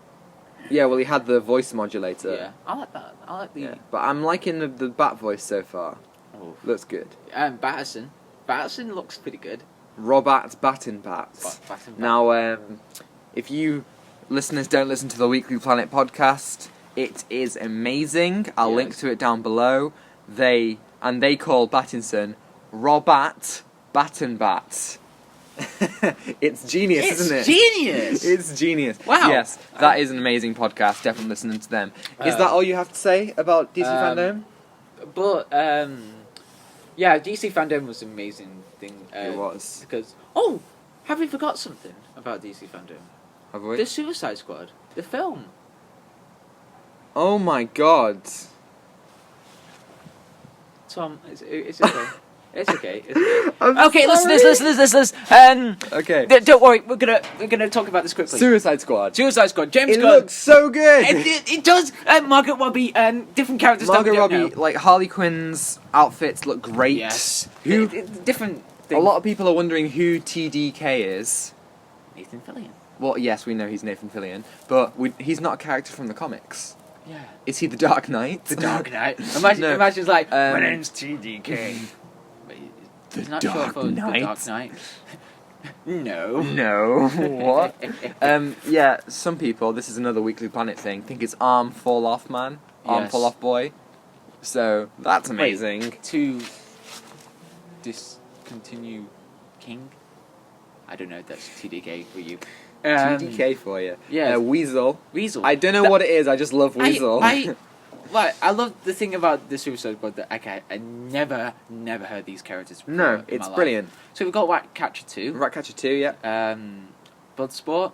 Yeah, well, he had the voice modulator. yeah, I like that. I like the. Yeah. But I'm liking the bat voice so far. Oh. Looks good. Batterson looks pretty good. Robert Battenbats. Battenbats. Now, if you listeners don't listen to the Weekly Planet podcast, it is amazing. I'll link to it down below. They call Battinson Robert Battenbats. It's genius, isn't it? Genius. It's genius. Wow. Yes, that is an amazing podcast. Definitely listening to them. Is that all you have to say about DC FanDome? But yeah, DC FanDome was an amazing thing. It was. Because have we forgot something about DC FanDome? Have we? The Suicide Squad, the film. Oh my god. Tom, it's okay. It's okay. It's okay. I'm Okay, sorry. listeners. Okay. Don't worry. We're gonna talk about this quickly. Suicide Squad. Suicide Squad. James It Gunn. looks so good. It does. Margaret Robbie. Different characters. that Margot we don't Robbie, know. like Harley Quinn's outfits look great. Yes. Who? Different. A Thing. lot of people are wondering who TDK is. Nathan Fillion. Well, yes, we know he's Nathan Fillion, but he's not a character from the comics. Yeah. Is he the Dark Knight? The Dark Knight. No. Imagine it's like, my Um, name's TDK. The He's not Dark short for The Knight? Dark Knight. No. No. What? Yeah, some people, this is another Weekly Planet thing, think it's Arm Fall Off Man. Arm Yes. Fall Off Boy. So, that's amazing. Wait, to discontinue King? I don't know if that's TDK for you. TDK for you. Yeah. Weasel. Weasel. I don't know what it is, I just love Weasel. I love the thing about the Suicide Squad that I never heard these characters before. No, in it's my life. brilliant. So we've got Ratcatcher 2. Ratcatcher 2, yeah. Bloodsport.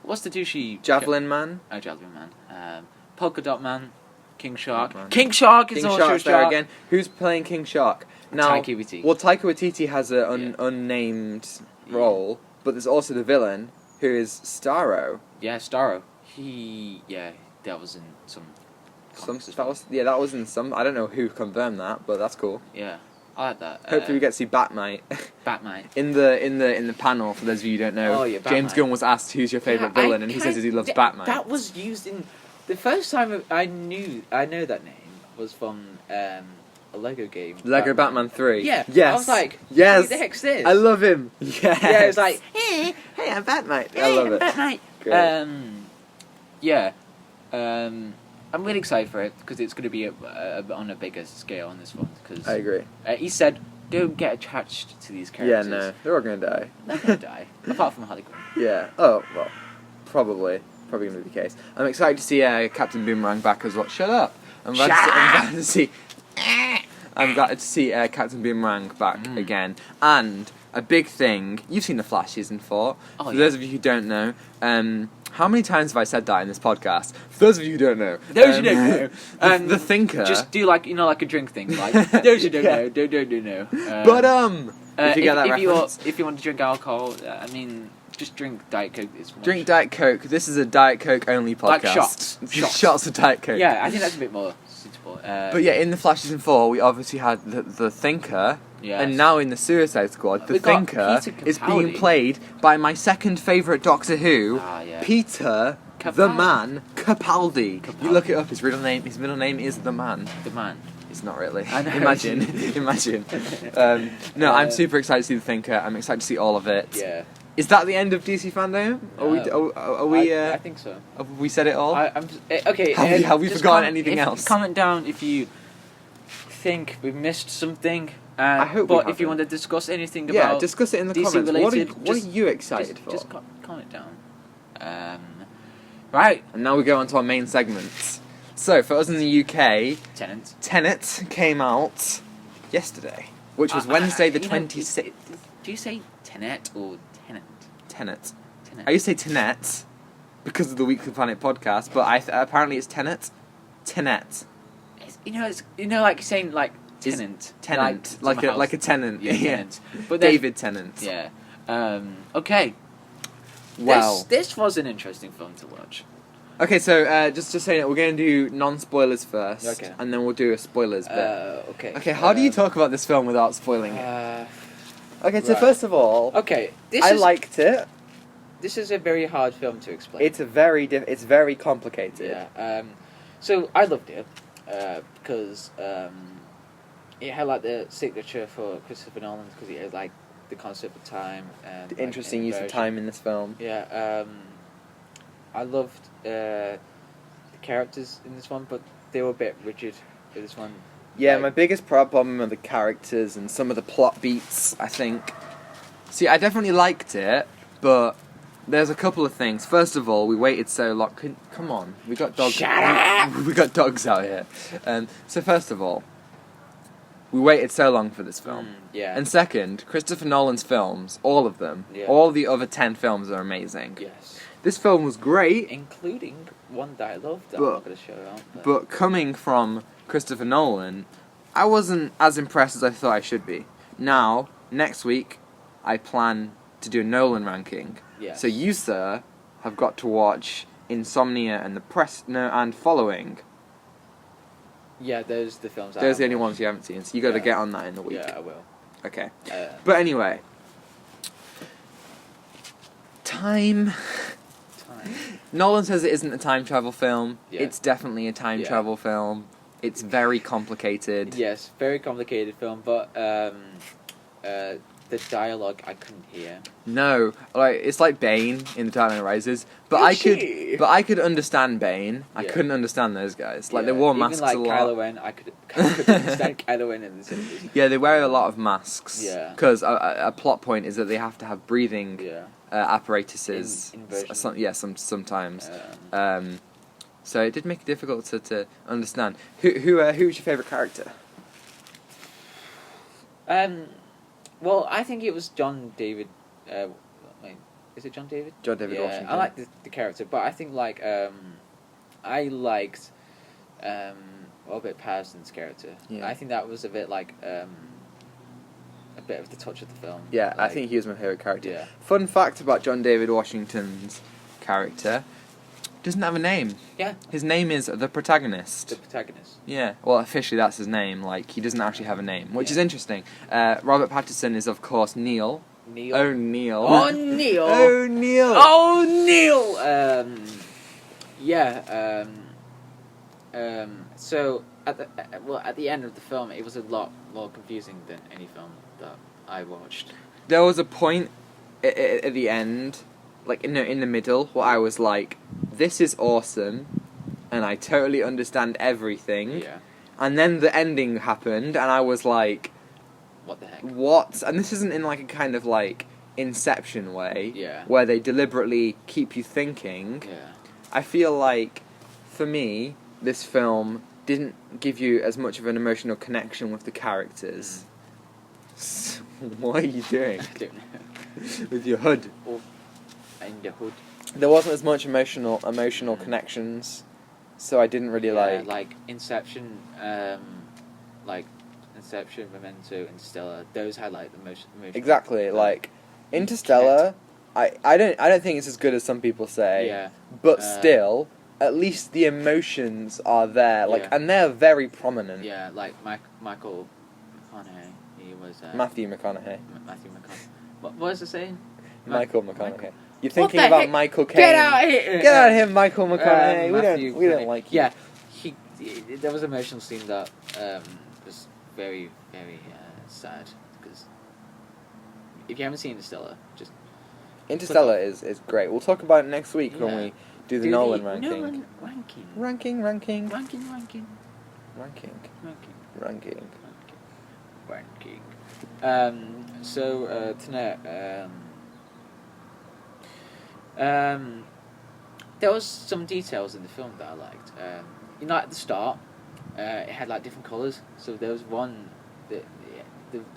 What's the douchey... Javelin Man. Javelin Man. Polka Dot Man. King Shark. Man. King Shark is King also Shark's there Shark. again. Who's playing King Shark? Now, Taika Waititi. Well, Taika Waititi has an Yeah. unnamed role, but there's also the villain, who is Starro. Yeah, Starro. That was in some comics as well. That was in some. I don't know who confirmed that, but that's cool. Yeah, I like that. Hopefully, we get to see Batmite Batman. in the panel. For those of you who don't know, Oh, yeah, James Batmite. Gunn was asked who's your favourite Yeah, villain, and he says he loves Batmite. That was used in the first time I know that name was from a Lego game. Lego Batman 3. Yeah. Yes. I was like, yes. who the heck's this? I love him. Yes. Yeah, it was like, hey, I'm Batmite. I love it. Batmite. Great. Yeah. I'm really excited for it because it's going to be on a bigger scale on this one. Cause, I agree. He said, don't get attached to these characters. Yeah, no, they're all gonna die. They're going to die. Apart from Harley Quinn. Yeah. Oh well, probably gonna be the case. I'm excited to see Captain Boomerang back as well. Shut up. I'm glad to see Captain Boomerang back again. And a big thing. You've seen The Flash season 4. For those of you who don't know, how many times have I said that in this podcast? For those of you who don't know, the Thinker. Just do like a drink thing, like those who don't know, don't know. But if you get that reference, if you want to drink alcohol, I mean, just drink Diet Coke. drink Diet Coke. This is a Diet Coke only podcast. Like shots. Shots of Diet Coke. Yeah, I think that's a bit more suitable. But yeah, in The Flash season 4, we obviously had the Thinker. Yes. And now in the Suicide Squad, the We've got Thinker Peter is being Capaldi. played by my second favourite Doctor Who, Ah, yeah. Peter The Man Capaldi. You look it up. His middle name is The Man. The Man. It's not really. I know. Imagine. No, I'm super excited to see The Thinker. I'm excited to see all of it. Yeah. Is that the end of DC FanDome? Are we? I think so. Have we said it all? Okay. Have we forgotten anything else? Comment down if you think we missed something. I hope. But if you want to discuss anything about discuss it in the DC comments. related, What are you excited for? Just comment down. Right. And now we go on to our main segments. So for us in the UK, Tenet came out yesterday, which was Wednesday the 26th. Do you say Tenet or Tenant? Tenet. I used to say Tenet because of the Weekly Planet podcast, but apparently it's Tenet. Tenet. It's like saying like tenant. Like a tenant. Yeah, tenant. But David Tennant. Yeah. Okay. Wow. This was an interesting film to watch. Okay, so just saying it, we're going to do non-spoilers first, and then we'll do a spoilers bit. Okay. Okay, how do you talk about this film without spoiling it? Okay, so right. first of all, I liked it. This is a very hard film to explain. It's very complicated. Yeah. So I loved it because it had like the signature for Christopher Nolan because it had like the concept of time and The interesting use of time in this film. Yeah. I loved the characters in this one, but they were a bit rigid for this one. Yeah, my biggest problem are the characters and some of the plot beats, I think. See, I definitely liked it, but there's a couple of things. First of all, we waited so long. Come on, we got dogs. Shut up! We got dogs out here. So first of all, we waited so long for this film. Yeah. And second, Christopher Nolan's films, all of them, all the other 10 films are amazing. Yes. This film was great, including one that I loved that I'm not going to show out. But coming from Christopher Nolan, I wasn't as impressed as I thought I should be. Now, next week, I plan to do a Nolan ranking. Yes. So you, sir, have got to watch Insomnia and and Following. Yeah, those are the films. Those are the only ones you haven't seen, so you got to get on that in the week. Yeah, I will. Okay. But anyway, time. Nolan says it isn't a time travel film. Yeah. It's definitely a time travel film. It's very complicated. Yes, very complicated film, but the dialogue I couldn't hear. No, it's like Bane in The Dark Knight Rises, but I could understand Bane. I couldn't understand those guys. Like they wore masks even like a lot. Kylo Ren, I could understand Kylo Ren in the series. Yeah, they wear a lot of masks. Yeah. Because a plot point is that they have to have breathing apparatuses. Sometimes. So it did make it difficult to understand. Who's your favourite character? Well, I think it was John David. Is it John David? John David Washington. I like the character, but I think like I liked Robert Pattinson's character. Yeah. I think that was a bit like a bit of the touch of the film. Yeah, like, I think he was my favourite character. Yeah. Fun fact about John David Washington's character: doesn't have a name. Yeah. His name is the protagonist. The protagonist. Yeah. Well, officially that's his name. Like he doesn't actually have a name, which is interesting. Robert Pattinson is of course Neil. O'Neill. O'Neill. O'Neill. O'Neill. Yeah. So at the end of the film, it was a lot more confusing than any film that I watched. There was a point at the end, like in the middle, where I was like, "This is awesome," and I totally understand everything. Yeah. And then the ending happened, and I was like, "What the heck? What?" And this isn't in like a kind of like Inception way, where they deliberately keep you thinking. Yeah. I feel like, for me, this film didn't give you as much of an emotional connection with the characters. What are you doing? I don't know. With your hood. Or in the hood. There wasn't as much emotional connections, so I didn't really like Inception, Memento, Interstellar. Those had like the most emotional. Exactly, like Interstellar. I don't think it's as good as some people say. Yeah. But still, at least the emotions are there, and they're very prominent. Yeah, like Michael McConaughey. He was Matthew McConaughey. Matthew McConaughey. What was it saying? Michael McConaughey. You're What thinking the about heck? Michael Caine. Get out of here! Get out of here, Michael McConaughey. We don't like you. Yeah, there was an emotional scene that was very, very sad, because if you haven't seen Interstellar is great. We'll talk about it next week when we do the Nolan ranking. Nolan ranking. Ranking. So TENET. There was some details in the film that I liked. At the start, it had like different colours. So there was one, the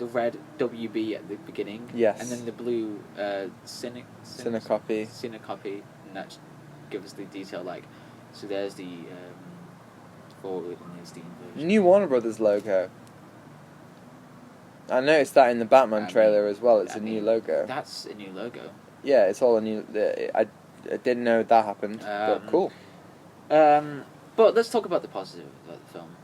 red WB at the beginning. Yes. And then the blue Cinecopy. And that gives us the detail, like, so there's the forward and there's the inversion. New Warner Brothers logo. I noticed that in the Batman trailer as well. It's a new logo. That's a new logo. Yeah, it's all a new. I didn't know that happened, but cool. But let's talk about the positive of the film.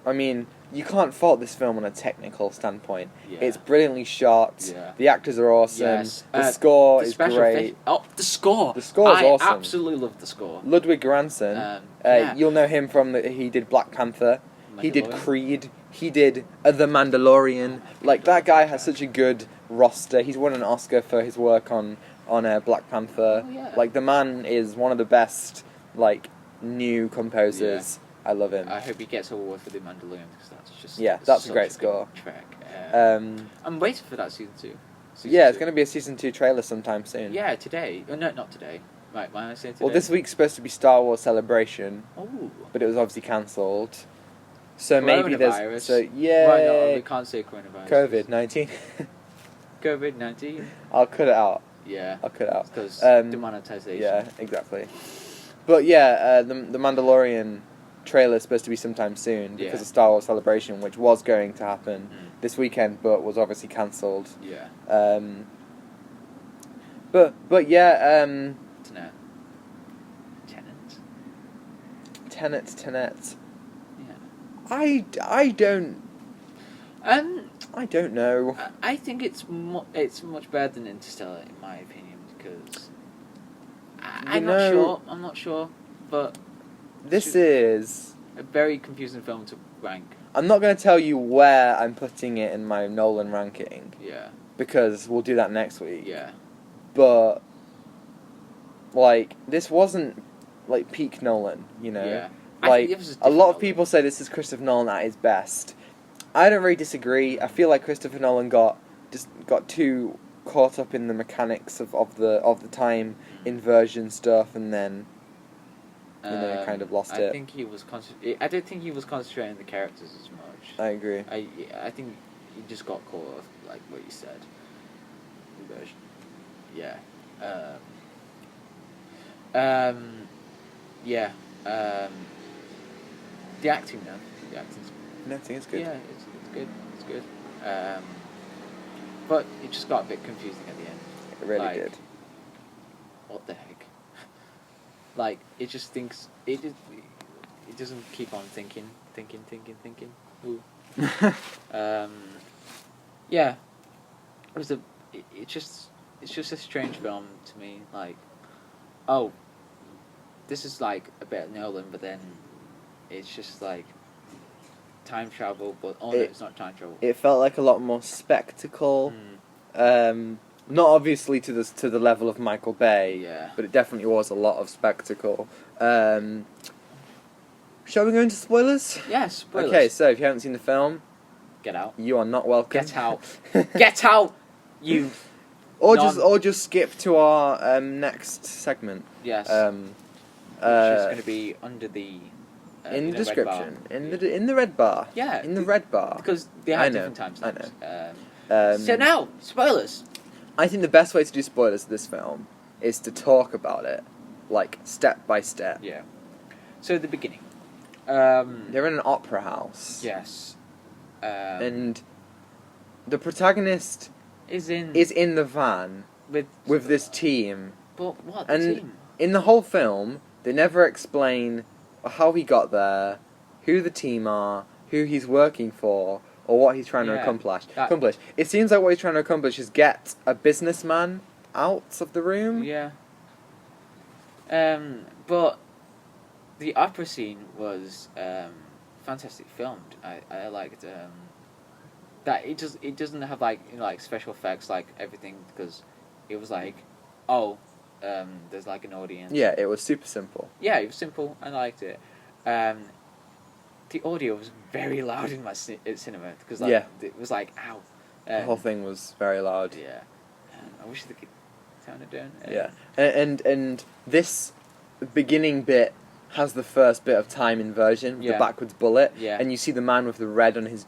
I mean, you can't fault this film on a technical standpoint. Yeah. It's brilliantly shot. Yeah. The actors are awesome. Yes. The score the is special great. the score. The score is awesome. I absolutely love the score. Ludwig Göransson. You'll know him from he did Black Panther. He did Creed. He did The Mandalorian. Like, that guy has such a good roster. He's won an Oscar for his work on Black Panther. Oh, yeah. Like, the man is one of the best, like, new composers. I love him. I hope he gets an award for The Mandalorian, because that's just that's a great score. Track. I'm waiting for that season 2. It's going to be a season 2 trailer sometime soon. Yeah, today. Oh, no, not today. Right, why am I saying today? Well, this week's supposed to be Star Wars Celebration. Oh. But it was obviously cancelled. So maybe there's... So, yeah. Right, no, we can't say coronavirus. COVID-19. COVID-19. I'll cut it out. Yeah. I'll cut it out. Because demonetization. Yeah, exactly. But yeah, the Mandalorian trailer is supposed to be sometime soon because of Star Wars Celebration, which was going to happen this weekend, but was obviously cancelled. Yeah. But yeah. Tenet. I don't. I don't know. I think it's much better than Interstellar, in my opinion, because I'm not sure, but this is a very confusing film to rank. I'm not going to tell you where I'm putting it in my Nolan ranking. Yeah. Because we'll do that next week. Yeah. But like, this wasn't like peak Nolan, you know. Yeah. Like, a lot of people say this is Christopher Nolan at his best. I don't really disagree. I feel like Christopher Nolan got too caught up in the mechanics of the time inversion stuff, and then kind of lost it. I think he was I don't think he was concentrating on the characters as much. I agree. I think he just got caught off, like what you said. Inversion. Yeah. Yeah. The acting though. The acting's good. Yeah, it's good. But it just got a bit confusing at the end. It really did. What the heck? Like, it just thinks it doesn't keep on thinking. Ooh. Yeah. It's just a strange film to me. Like, oh, this is like a bit of Nolan, but then it's just like time travel, but it's not time travel. It felt like a lot more spectacle. Not obviously to the level of Michael Bay, but it definitely was a lot of spectacle. Shall we go into spoilers? Yes, spoilers. Okay, so if you haven't seen the film, get out. You are not welcome. Get out. Get out. You. Or just skip to our next segment. Yes. Which is going to be under the. In the description, in the red bar. Yeah, in the red bar. Because they have different timestamps. I know. So now, spoilers. I think the best way to do spoilers of this film is to talk about it, like, step by step. Yeah. So the beginning. They're in an opera house. Yes. And the protagonist is in the van with this team. But what team? In the whole film, they never explain how he got there, who the team are, who he's working for, or what he's trying to accomplish. It seems like what he's trying to accomplish is get a businessman out of the room. Yeah. But the opera scene was fantastic filmed. I liked that it doesn't have like like special effects like everything, because it was like there's like an audience. Yeah, it was super simple. Yeah, it was simple. I liked it. The audio was very loud in my cinema, because like it was like ow. The whole thing was very loud. Yeah. I wish they could tone it down. Yeah, and this beginning bit has the first bit of time inversion, the backwards bullet, and you see the man with the red on his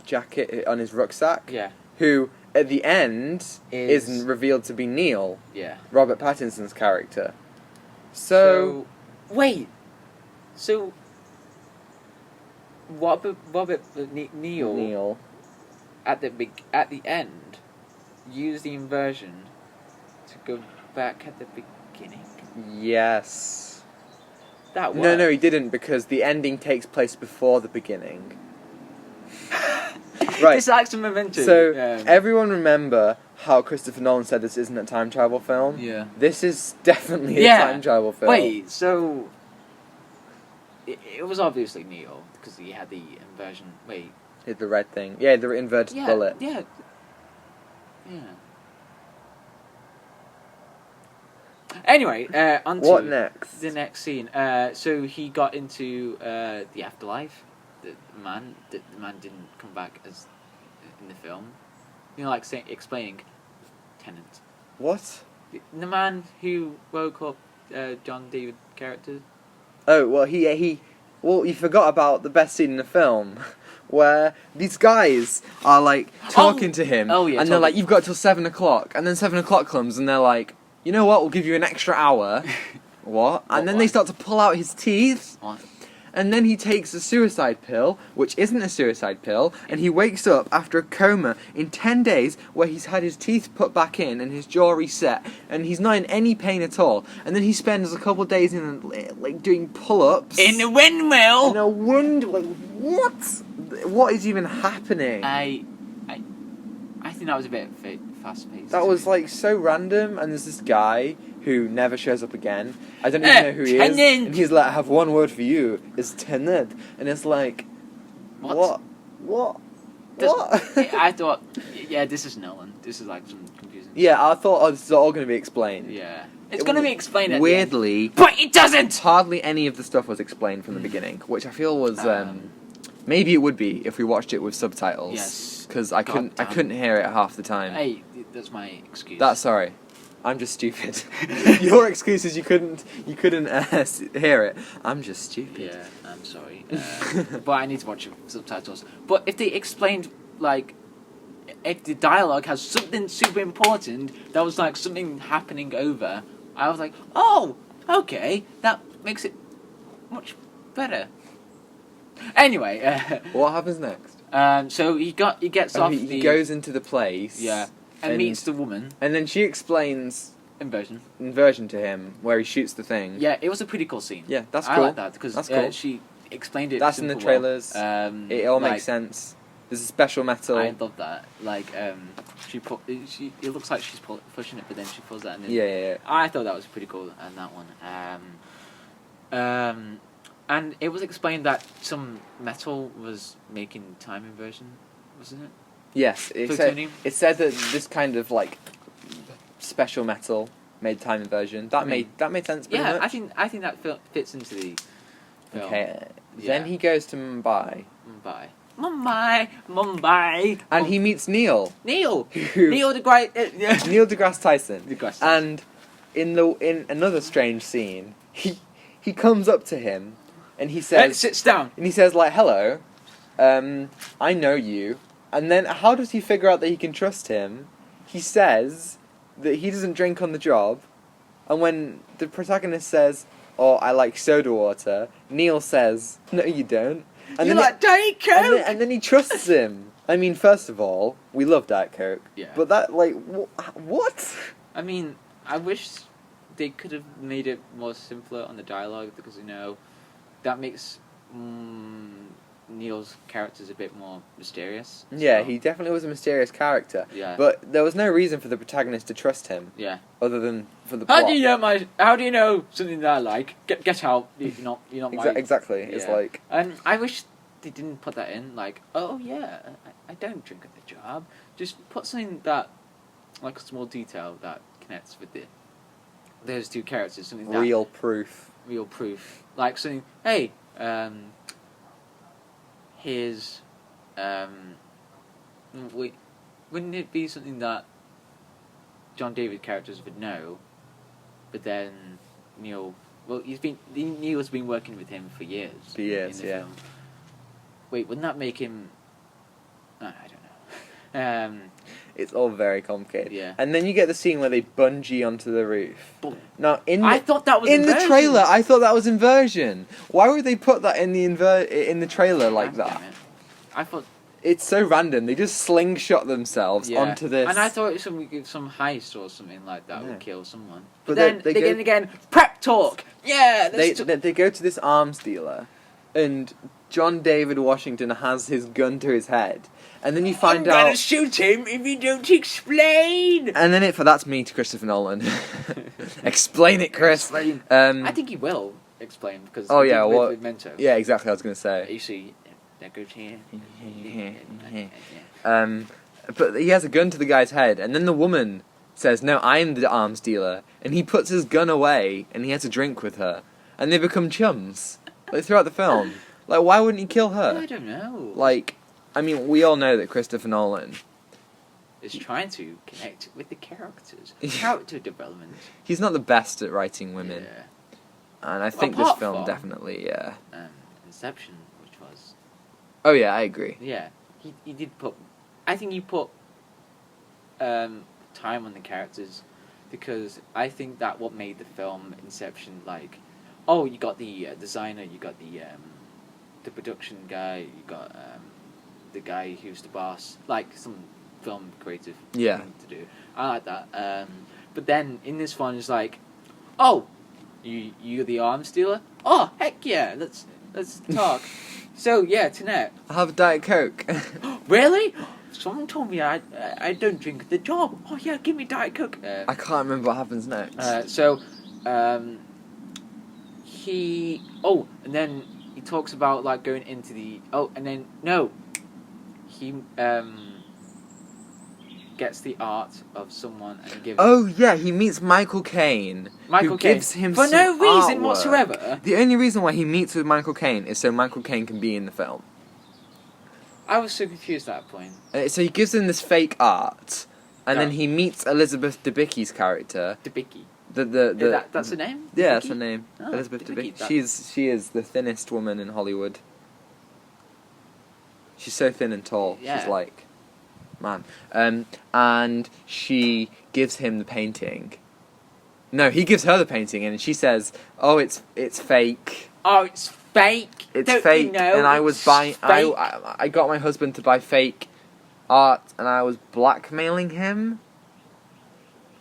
jacket, on his rucksack, who at the end isn't revealed to be Neil, Robert Pattinson's character. So wait, so Robert Neil at the end used the inversion to go back at the beginning? Yes. That worked. No, he didn't, because the ending takes place before the beginning. Right. This lacks some momentum. So, everyone remember how Christopher Nolan said this isn't a time travel film? Yeah. This is definitely a time travel film. Wait, so it was obviously Neo, because he had the inversion. Wait. Hit the red thing. Yeah, the inverted bullet. Yeah. Anyway, on to what next? the next scene. So he got into the afterlife. The man didn't come back as in the film. You know, like explaining Tenet. What? The man who woke up John David character. Oh, well, well, you forgot about the best scene in the film, where these guys are, like, talking to him, and they're like, you've got till 7 o'clock, and then 7 o'clock comes, and they're like, you know what, we'll give you an extra hour. What? And then they start to pull out his teeth. What? And then he takes a suicide pill, which isn't a suicide pill, and he wakes up after a coma in 10 days where he's had his teeth put back in and his jaw reset, and he's not in any pain at all. And then he spends a couple of days in, like, doing pull-ups. In a windmill! In a like, what? What is even happening? I think that was a bit fast-paced. That was, like, so random, and there's this guy who never shows up again. I don't even know who he is. And he's like, I have one word for you, it's TENET. And it's like, what? I thought, this is Nolan. This is like some confusing. Yeah, I thought this is all going to be explained. Yeah. It's going to be explained at weirdly, the end. But it doesn't! Hardly any of the stuff was explained from the beginning, which I feel was, maybe it would be if we watched it with subtitles. Yes. Because I couldn't hear it half the time. Hey, that's my excuse. Sorry. I'm just stupid. Your excuse is you couldn't hear it. I'm just stupid. Yeah, I'm sorry. But I need to watch subtitles. But if they explained, like, if the dialogue has something super important, that was like something happening over, I was like, oh, okay, that makes it much better. Anyway. What happens next? So he gets off he goes into the place. Yeah. And meets the woman. And then she explains inversion to him, where he shoots the thing. Yeah, it was a pretty cool scene. Yeah, that's cool. I like that, because cool. She explained it. That's in the trailers. It all makes sense. There's a special metal. I love that. Like, it looks like she's pushing it, but then she pulls that. And then, yeah. I thought that was pretty cool, and that one. And it was explained that some metal was making time inversion, wasn't it? Yes, it said that this kind of like special metal made time inversion. That made sense. Pretty much. I think that fits into the film. Okay, then he goes to Mumbai. Mumbai, and he meets Neil. Neil deGrasse. Neil deGrasse Tyson. And in another strange scene, he comes up to him, and he says, sits down, and he says like, "Hello, I know you." And then how does he figure out that he can trust him? He says that he doesn't drink on the job. And when the protagonist says, "Oh, I like soda water," Neil says, "No, you don't." And you like Diet Coke? And then he trusts him. I mean, first of all, we love Diet Coke. Yeah. But that, like, what? I mean, I wish they could have made it more simpler on the dialogue, because, that makes Neil's character's a bit more mysterious. Yeah, so- he definitely was a mysterious character. Yeah. But there was no reason for the protagonist to trust him, Yeah. other than for the plot. How do you know something that I like? Get out. You're not my. Exactly. It's Yeah. like, And I wish they didn't put that in. Like, oh yeah, I don't drink at the job. Just put something that, like a small detail that connects with those two characters. Something that real proof. real proof. Like something. Hey, here's wouldn't it be something that John David characters would know, but then Neil. Well, Neil's been working with him for years. For years, in the yeah. film. Wait, wouldn't that make him? I don't know. It's all very complicated. Yeah. And then you get the scene where they bungee onto the roof. Boom. Now, I thought that was in the inversion. trailer. I thought that was inversion. Why would they put that in the trailer like God that? damn it. I thought. It's so random. They just slingshot themselves Yeah. onto this. And I thought it was some heist or something like that Yeah. would kill someone. But But then they they go- again prep talk. Yeah. they go to this arms dealer, and John David Washington has his gun to his head, and then you find I'm out. gonna shoot him if you don't explain. And then that's me to Christopher Nolan. Explain it, Chris. Explain. I think he will explain because. Oh, he yeah, did with what- Memento. Yeah, exactly. I was gonna say. You see, that goes here. But he has a gun to the guy's head, and then the woman says, "No, I'm the arms dealer," and he puts his gun away, and he has a drink with her, and they become chums. Like throughout the film, like why wouldn't he kill her? I don't know. Like, I mean, we all know that Christopher Nolan, is trying to connect with the characters. Character development. he's not the best at writing women, Yeah. and I think this Apart film from- definitely, yeah. Inception, which was. Oh yeah, I agree. Yeah. He did put. I think he put time on the characters because I think that what made the film Inception like. Oh, you got the designer, you got the production guy, you got the guy who's the boss, like some film creative Yeah. thing to do. I like that. But then in this one, it's like, oh, you're the arms dealer. Oh, heck yeah, let's talk. So yeah, TENET. I'll have a Diet Coke. Really? Someone told me I don't drink at the job. Oh yeah, give me Diet Coke. I can't remember what happens next. And then he talks about like going into the he gets the art of someone and gives Oh yeah, he meets Michael Caine, Michael who Caine gives him for some no reason artwork. whatsoever. The only reason why he meets with Michael Caine is so Michael Caine can be in the film. I was so confused at that point. So he gives him this fake art, and then Yeah. he meets Elizabeth Debicki's character. Debicki. That's her name? Yeah, that's Debicki? her name. Oh, Elizabeth Debicki, Debicki. She is the thinnest woman in Hollywood. She's so thin and tall. Yeah. She's like, man. And she gives him the painting. No, he gives her the painting, and she says, "Oh, it's fake. Oh, it's fake. It's Don't fake." You know and I was it's buying. fake? I got my husband to buy fake art, and I was blackmailing him.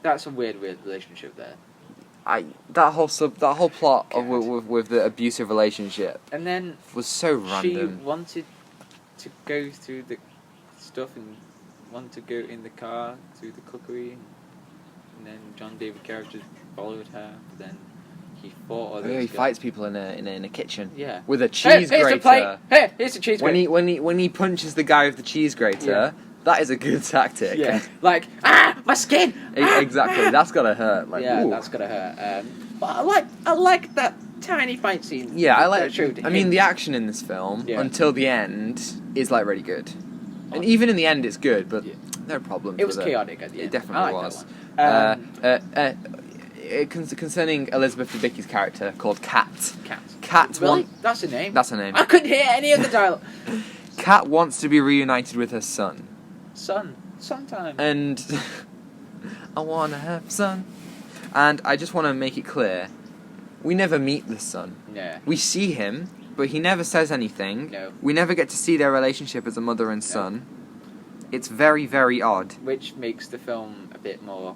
That's a weird relationship there. That whole plot of God. with the abusive relationship And then was so she random. wanted to go through the stuff and wanted to go in the car through the cookery, and then John David character followed her. But then he fought all Oh, those yeah, he guys. fights people in a kitchen. Yeah. With a Hey, cheese here's grater. the plate. Hey, here's the cheese grater. When he punches the guy with the cheese grater, Yeah. that is a good tactic. Yeah. Like my skin. Exactly. That's gotta hurt. Like, Yeah, ooh. that's gonna hurt. But I like that tiny fight scene. Yeah, I that like. showed I mean, him. the action in this film Yeah. until the end is like really good, and Oh. even in the end, it's good. But Yeah. no problems. It was with chaotic at the end. It definitely I like was. that one. Concerning Elizabeth Debicki's character called Kat. Cat. Kat Really? That's her name. That's her name. I couldn't hear any of the dialogue. Kat wants to be reunited with her son, Sometime. and I want to have a son. And I just want to make it clear, we never meet the son. Yeah. We see him, but he never says anything. No. We never get to see their relationship as a mother and son. It's very, very odd. Which makes the film a bit more.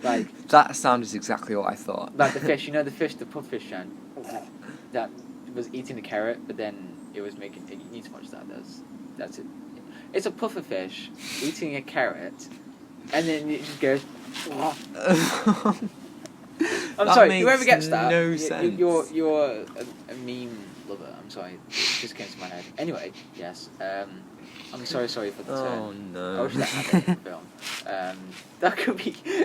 Like That sound is exactly what I thought. the fish, the pupfish sound. that was eating a carrot, but then it was making. You need to watch that. That's it. It's a puffer fish eating a carrot, and then it just goes. I'm That sorry. makes Whoever gets that, no sense. You're a meme lover. I'm sorry. It just came to my head. Anyway, yes. I'm sorry for the turn. Oh no. I wish that happened in the film.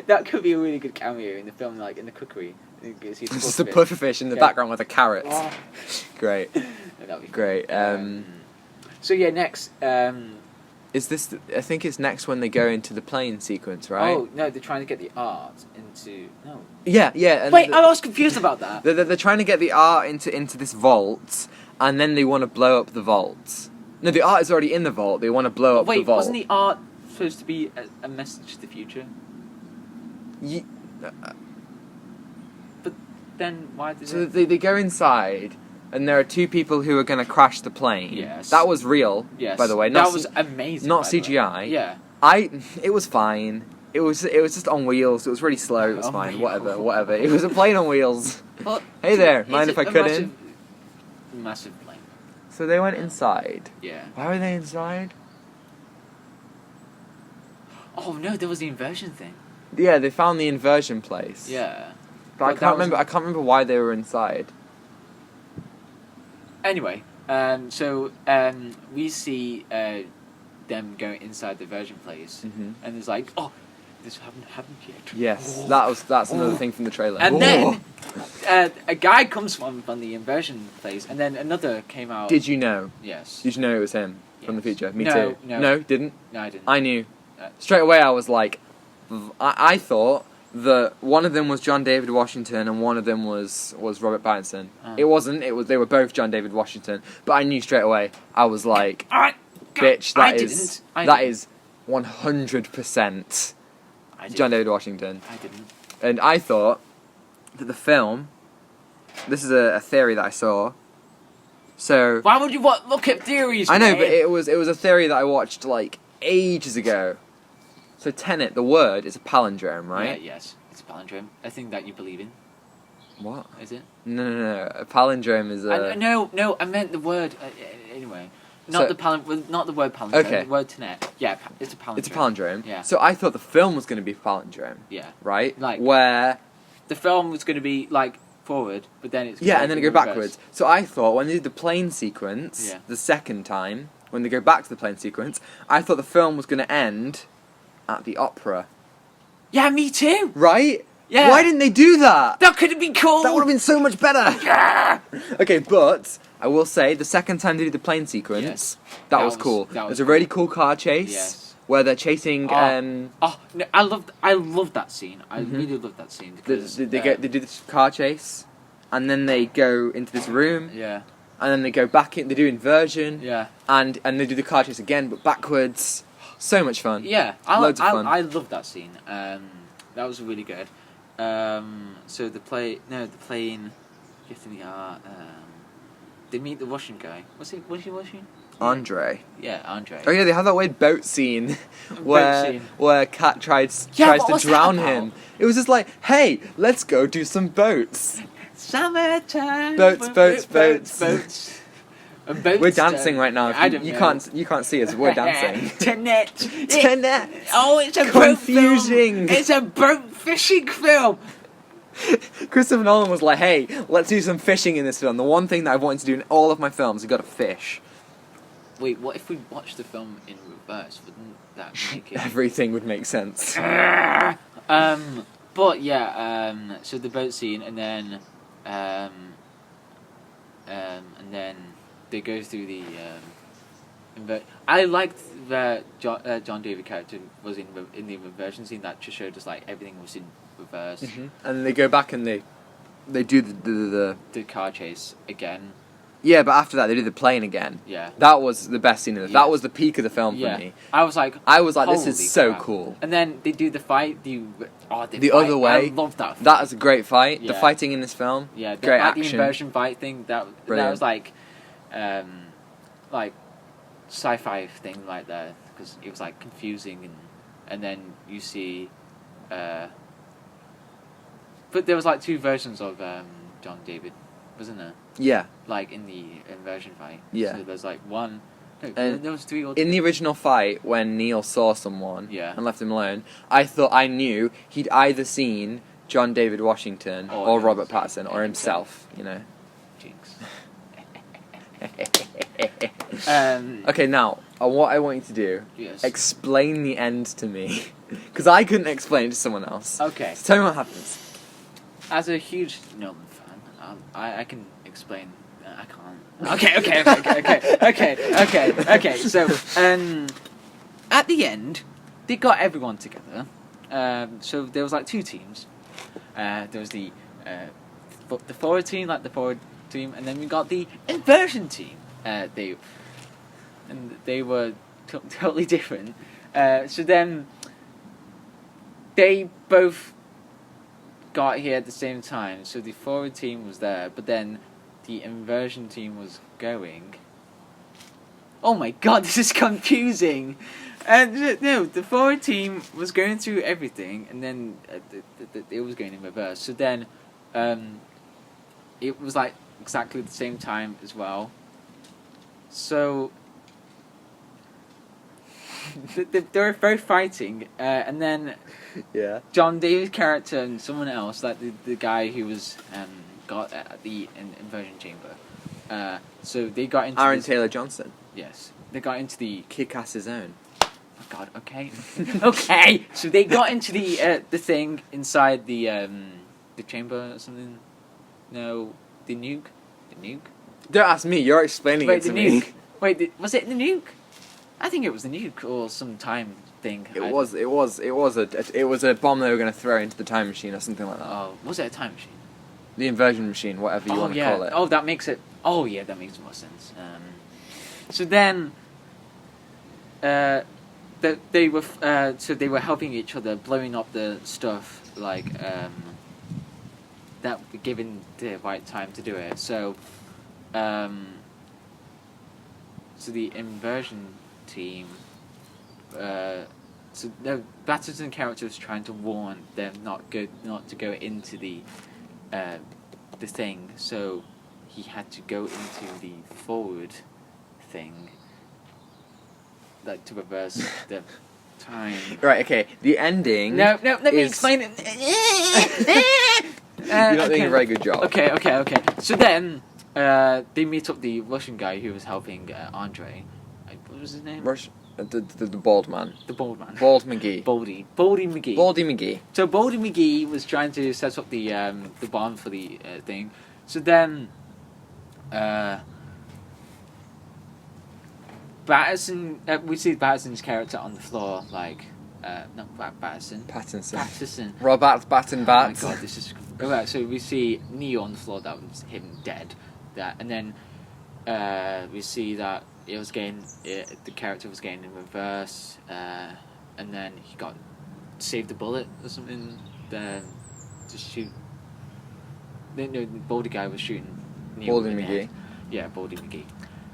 That could be a really good cameo in the film, like in the cookery. It's just a pufferfish in the background with a carrot. Oh. Great. That'd be Great. So yeah, next. Is this? I think it's next when they go into the plane sequence, right? Oh no, they're trying to get the art into no. Yeah. And Wait, I was confused about that. They're trying to get the art into this vault, and then they want to blow up the vault. No, the art is already in the vault. They want to blow up the vault. Wait, wasn't the art supposed to be a message to the future? But then why did So they go inside, and there are two people who are going to crash the plane. Yes. That was real, Yes. by the way. That was amazing. Not by the way. CGI. Yeah. It was fine. It was just on wheels. It was really slow. It was On fine. wheels. Whatever. It was a plane on wheels. Well, Hey there, it's mind if I a cut in? Massive plane. So they went inside. Yeah. Why were they inside? Oh no, there was the inversion thing. Yeah, they found the inversion place. Yeah. But I can't remember. I can't remember why they were inside. Anyway, so we see them going inside the version place, Mhm. and it's like, oh, this haven't happened yet. Yes, Oh. that's another thing from the trailer. And Oh. then a guy comes from the inversion place, and then another came out. Did you know? Yes. Did you know it was him from the Yes. future? Me No, too. no. Didn't. No, I didn't. I knew. Uh, Straight away, I was like, I thought that one of them was John David Washington and one of them was Robert Pattinson. It wasn't. They were both John David Washington. But I knew straight away. I was like, bitch, that is 100% John David Washington. I didn't. And I thought that the film. This is a theory that I saw. So Why would you look at theories? I know, mate? but it was a theory that I watched like ages ago. So TENET, the word, is a palindrome, right? Yeah, yes, it's a palindrome. A thing that you believe in. What? Is it? No. A palindrome is a. No. I meant the word. Anyway, not the word palindrome. Okay. The word TENET. Yeah, it's a palindrome. It's a palindrome. Yeah. So I thought the film was going to be a palindrome. Yeah. Right. Like- where. The film was going to be like forward, but then it's Yeah, and then it go reverse. backwards. So I thought when they did the plane sequence, Yeah. the second time, when they go back to the plane sequence, I thought the film was going to end at the opera. Yeah, me too. Right? Yeah. Why didn't they do that? That could have been cool. That would have been so much better. Yeah. Okay, but I will say the second time they did the plane sequence, Yes. that was cool. that There's was a really cool car chase Yes. where they're chasing. Oh no, I loved that scene. I Mhm. really loved that scene because They do this car chase, and then they go into this room, Yeah. and then they go back in. They do inversion, Yeah. and they do the car chase again, but backwards. So much fun. Yeah, Loads of fun. I loved that scene. That was really good. So the plane getting the art. They meet the Russian guy. Was he Russian? Andre. Yeah, Andre. Oh yeah, they have that weird boat scene where Kat tries what to was that drown about? him. It was just like, hey, let's go do some boats. Summertime. Boats. And boats. We're dancing right now. I don't You know. can't see us. We're dancing. TENET. TENET. Oh, it's a Confusing. boat film. It's a boat fishing film. Christopher Nolan was like, hey, let's do some fishing in this film. The one thing that I've wanted to do in all of my films, I've got to fish. Wait, what if we watched the film in reverse? Wouldn't that make it? Everything would make sense. But yeah, so the boat scene, and then they go through the. I liked that John David character was in the reversion scene. That just showed us like everything was in reverse. Mm-hmm. And they go back and they do the car chase again. Yeah, but after that they do the plane again. Yeah. That was the best scene of it. Yes. That was the peak of the film for me. I was like, this holy is so crap. cool. And then they do the fight. The other way. I love that. That was a great fight. The Yeah. fighting in this film. Yeah, great like the action. inversion fight thing. That Brilliant. was like sci-fi thing like that, because it was like confusing and then you see. But there was like two versions of John David, wasn't there? Yeah. Like in the inversion fight. Yeah. So there's like one. No, And there was 3 or in the original fight, when Neil saw someone Yeah. and left him alone, I knew he'd either seen John David Washington or Robert Pattinson or himself. You know. Jinx. Okay, now what I want you to do, Yes. explain the end to me, because I couldn't explain it to someone else. Okay. So tell me what happens. As a huge Nolan fan, I can explain. I can't. Okay. So, at the end, they got everyone together. So there was like 2 teams. There was the forward team, like the forward team, and then we got the inversion team. They were totally different. So then they both got here at the same time. So the forward team was there, but then the inversion team was going. Oh my god, this is confusing. No, the forward team was going through everything, and then it was going in reverse. So then, it was like exactly the same time as well. So they were both fighting, and then Yeah. John David's character and someone else, like the guy who was got at the inversion chamber. So they got into Aaron Taylor Johnson. Yes, they got into the. Kick-ass's own. Oh God. Okay. Okay. So they got into the thing inside the chamber or something. No, the nuke. The nuke. Don't ask me. You're explaining Wait, it to the me. nuke. Wait, was it the nuke? I think it was the nuke or some time thing. It was a bomb they were going to throw into the time machine or something like that. Oh, was it a time machine? The inversion machine, whatever you want to call it. Oh, that makes it. Oh, yeah, that makes more sense. So then, they were helping each other, blowing up the stuff like that, given the right time to do it. So, so the inversion team. So the Batterton character was trying to warn them not to go into the thing. So he had to go into the forward thing, like to reverse the time. Right. Okay. The ending. No. Let me explain it. You're not doing a very good job. Okay. So then they meet up the Russian guy who was helping Andre. What was his name? The bald man. The bald man. Bald McGee. Baldy McGee. Baldy McGee. So Baldy McGee was trying to set up the bomb for the thing. So then, Batterson. We see Batterson's character on the floor, like not Batterson. Pattinson. Robert Batten Bats. Oh my god, this is. Alright, so we see Neo on the floor. That was him dead. And then we see that it was getting the character was getting in reverse, and then he got saved the bullet or something. To shoot. No, the Baldy guy was shooting Neo. Baldy in the McGee. head. Yeah, Baldy McGee.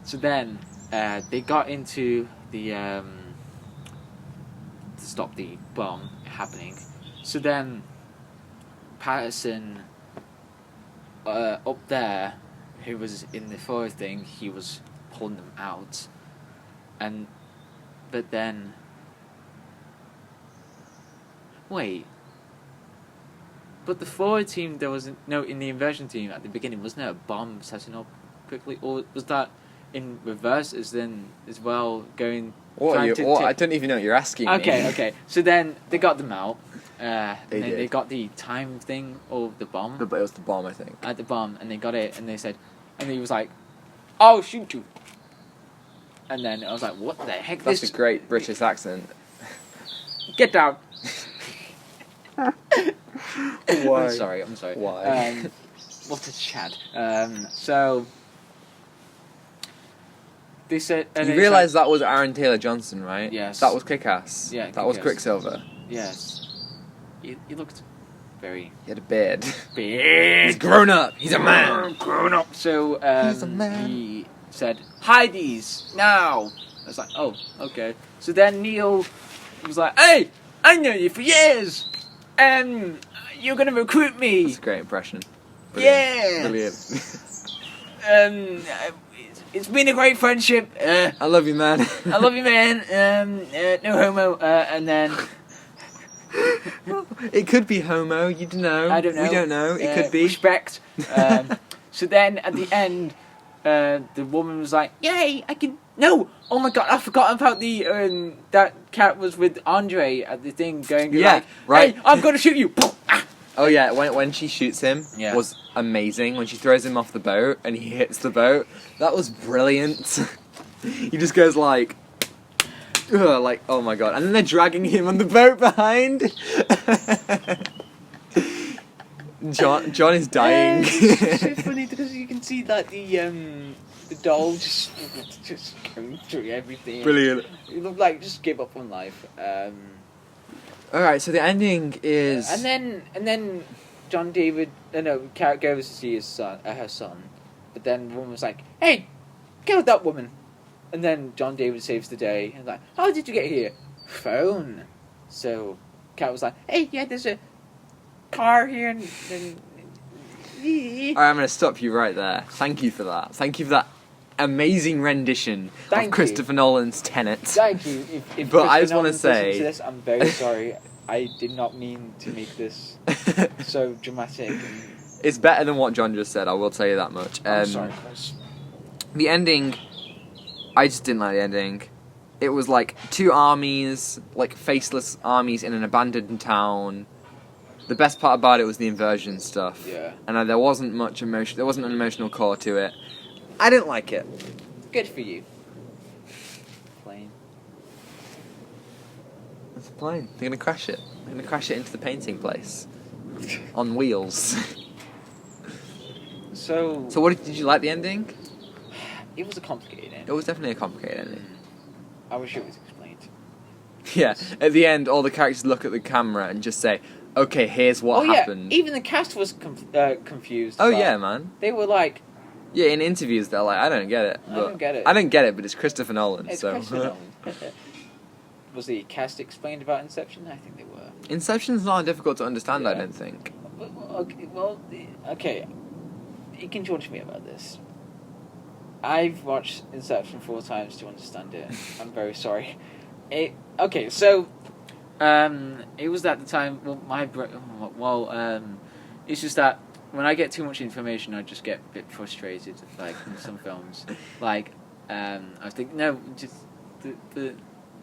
So then they got into the to stop the bomb happening. So then Patterson up there, who was in the forward thing, he was pulling them out, but then wait. But the forward team, there was no in the inversion team at the beginning. Wasn't there a bomb setting up quickly, or was that in reverse as well going? I don't even know what you're asking me. Okay. So then they got them out. They got the time thing or the bomb. But it was the bomb, I think. At the bomb, and they got it, and they said, and he was like, "I'll shoot you." And then I was like, "What the heck?" That's a great British accent. Get down. Why? I'm sorry. Why? What a Chad. So they said. You realise that was Aaron Taylor Johnson, right? Yes. That was Kick-Ass. Yeah. That was Kick-Ass. Quicksilver. Yes. He looked very He had a beard. big. He's grown up. He's a man. Grown up. So He's a man. he said, "Hide these now." I was like, "Oh, okay." So then Neil was like, "Hey, I know you for years, and you're gonna recruit me." That's a great impression. Yeah. Brilliant. it's been a great friendship. I love you, man. I love you, man. No homo. And then it could be homo. You don't know. I don't know. We don't know. It could be respect. So then at the end, the woman was like, "Yay! I can." No! Oh my god! I forgot about the that cat was with Andre at the thing going. Yeah, like, right. Hey, I'm gonna shoot you. Oh yeah, when she shoots him was amazing. When she throws him off the boat and he hits the boat, that was brilliant. He just goes like, ugh, like oh my god, and then they're dragging him on the boat behind. John is dying. It's so funny because you can see that the doll just going through everything. Brilliant. It looked like just give up on life. All right, so the ending is, and then John David, Kat goes to see his son, her son, but then the woman was like, "Hey, kill that woman," and then John David saves the day and like, "How did you get here?" Phone. So Kat was like, "Hey, yeah, there's a car here," and all right, I'm going to stop you right there. Thank you for that. Thank you for that amazing rendition of Christopher Nolan's Tenet. Thank you. If but I just want to say, this, I'm very sorry. I did not mean to make this so dramatic. It's better than what John just said. I will tell you that much. I'm sorry, Chris. The ending, I just didn't like the ending. It was like two armies, like faceless armies in an abandoned town. The best part about it was the inversion stuff. Yeah. And there wasn't much emotion. There wasn't an emotional core to it. I didn't like it. Good for you. Plane. It's a plane. They're gonna crash it. They're gonna crash it into the painting place. On wheels. So what did you like the ending? It was a complicated ending. It was definitely a complicated ending. I wish it was explained. Yeah. At the end, all the characters look at the camera and just say, "Okay, here's what happened." Yeah. Even the cast was confused. Oh yeah, man. They were like. Yeah, in interviews they're like, "I don't get it." I don't get it. I don't get it, but it's Christopher Nolan. It's so. Christopher Nolan. Was the cast explained about Inception? I think they were. Inception's not difficult to understand, I don't think. Okay. You can judge me about this. I've watched Inception 4 times to understand it. I'm very sorry. It was at the time. It's just that when I get too much information, I just get a bit frustrated. Like in some films, I think no, just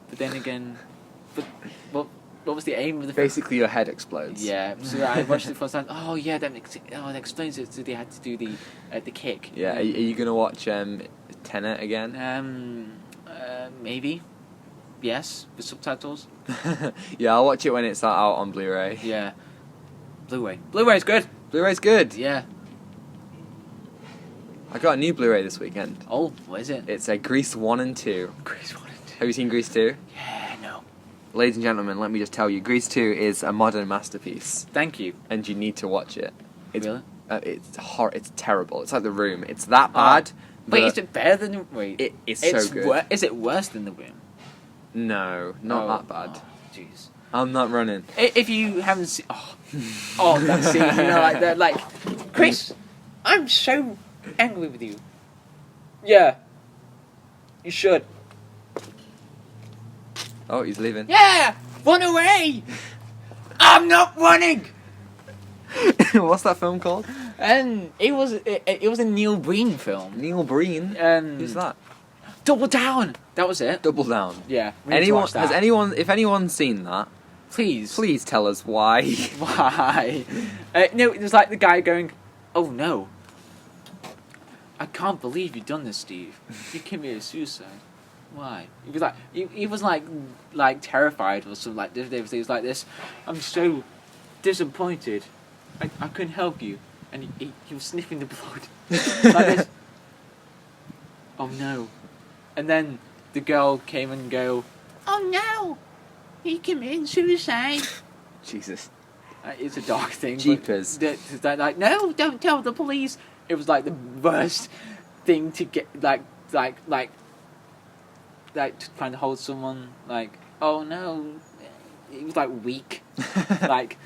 but then again, but what was the aim of the film? Basically, your head explodes. Yeah, so I watched it first time. Oh yeah, that explains it. So they had to do the kick. Yeah, are you gonna watch Tenet again? Maybe. Yes, with subtitles. Yeah, I'll watch it when it's out on Blu-ray. Yeah, Blu-ray. Blu-ray's good. Blu-ray's good. Yeah. I got a new Blu-ray this weekend. Oh, what is it? It's Grease 1 and 2. Grease 1 and 2. Have you seen Grease 2? Yeah, no. Ladies and gentlemen, let me just tell you, Grease 2 is a modern masterpiece. Thank you. And you need to watch it. Really? It's terrible. It's like The Room. It's that bad. Wait, is it better than... Wait. It's so good. Is it worse than The Room? No, not that bad. Jeez. I'm not running. If you haven't seen... Oh, that scene, like that, like... Chris, I'm so angry with you. Yeah. You should. Oh, he's leaving. Yeah! Run away! I'm not running! What's that film called? And it was a Neil Breen film. Neil Breen? Who's that? Double Down! That was it. Double Down. Yeah. If anyone's seen that, please tell us why. Why? No, it was like the guy going, "Oh no. I can't believe you've done this, Steve. You committed suicide. Why?" He was like terrified or something like this. He was like this. "I'm so disappointed. I couldn't help you." And he was sniffing the blood. Like this. Oh no. And then the girl came and go, "Oh no, he committed suicide." Jesus. It's a dark thing. Jeepers. They're like, "No, don't tell the police." It was like the worst thing to get, like trying to hold someone, like, oh no. It was like weak. Like,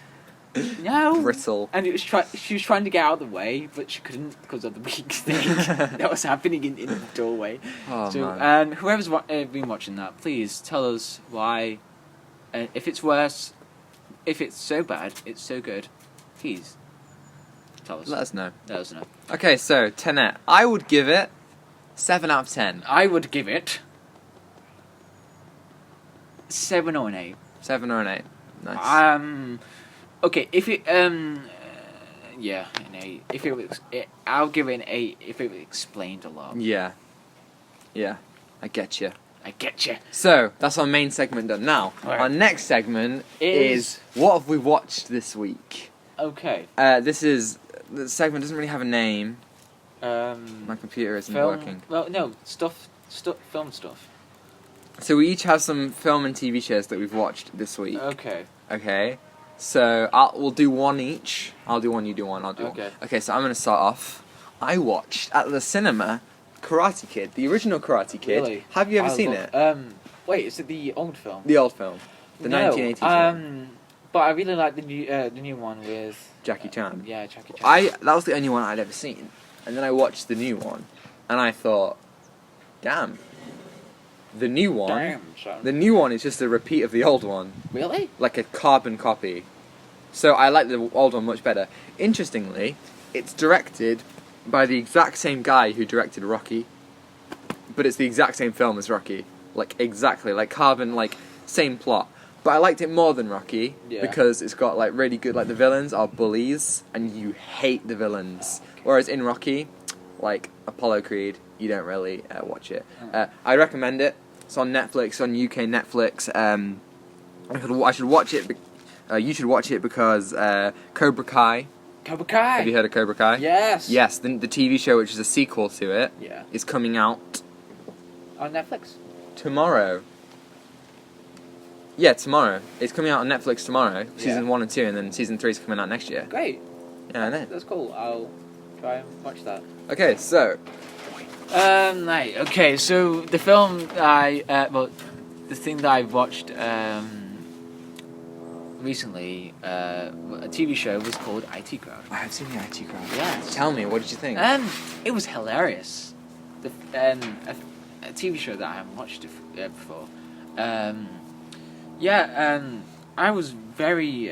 No. Brittle. And she was trying to get out of the way, but she couldn't because of the big thing that was happening in the doorway. Oh, So, man. whoever's been watching that, please tell us why. If it's worse, if it's so bad, it's so good. Please tell us. Let us know. Let us know. Okay, so Tenet. I would give it 7 out of 10. I would give it 7 or an 8. 7 or an 8. Nice. Okay, if it yeah, an 8. If it was, I'll give it an 8 if it explained a lot. Yeah. Yeah. I get you. I get you. So, that's our main segment done. Now, Right. our next segment is what have we watched this week? Okay. The segment doesn't really have a name. My computer isn't Film. working. Well, no, film stuff. So we each have some film and TV shows that we've watched this week. Okay. Okay. So we'll do one each. I'll do one, you do one, I'll do one. Okay, so I'm going to start off. I watched at the cinema Karate Kid, the original Karate Kid. Really? Have you ever seen it? Wait, is it the old film? The old film. The No, 1980s one. but I really like the new one with Jackie Chan. Yeah, Jackie Chan. That was the only one I'd ever seen. And then I watched the new one. And I thought, damn. The new one. Damn, son. The new one is just a repeat of the old one. Really? Like a carbon copy. So I like the old one much better. Interestingly, it's directed by the exact same guy who directed Rocky. But it's the exact same film as Rocky. Like, exactly. Like, carbon, like, same plot. But I liked it more than Rocky. Yeah. Because it's got, like, really good, like, the villains are bullies. And you hate the villains. Whereas in Rocky, like, Apollo Creed, you don't really watch it. I recommend it. It's on Netflix, on UK Netflix. I should watch it. You should watch it because Cobra Kai. Cobra Kai. Have you heard of Cobra Kai? Yes. Yes, the TV show, which is a sequel to it, Yeah. is coming out On Netflix. tomorrow. Yeah, tomorrow. It's coming out on Netflix tomorrow. Season 1 and 2, and then season 3 is coming out next year. Great. Yeah, I know. That's cool. I'll try and watch that. Okay, so Right. Okay, so the film the thing that I watched recently, a TV show was called IT Crowd. I have seen the IT Crowd. Yes. Tell me, what did you think? It was hilarious. A TV show that I haven't watched before. I was very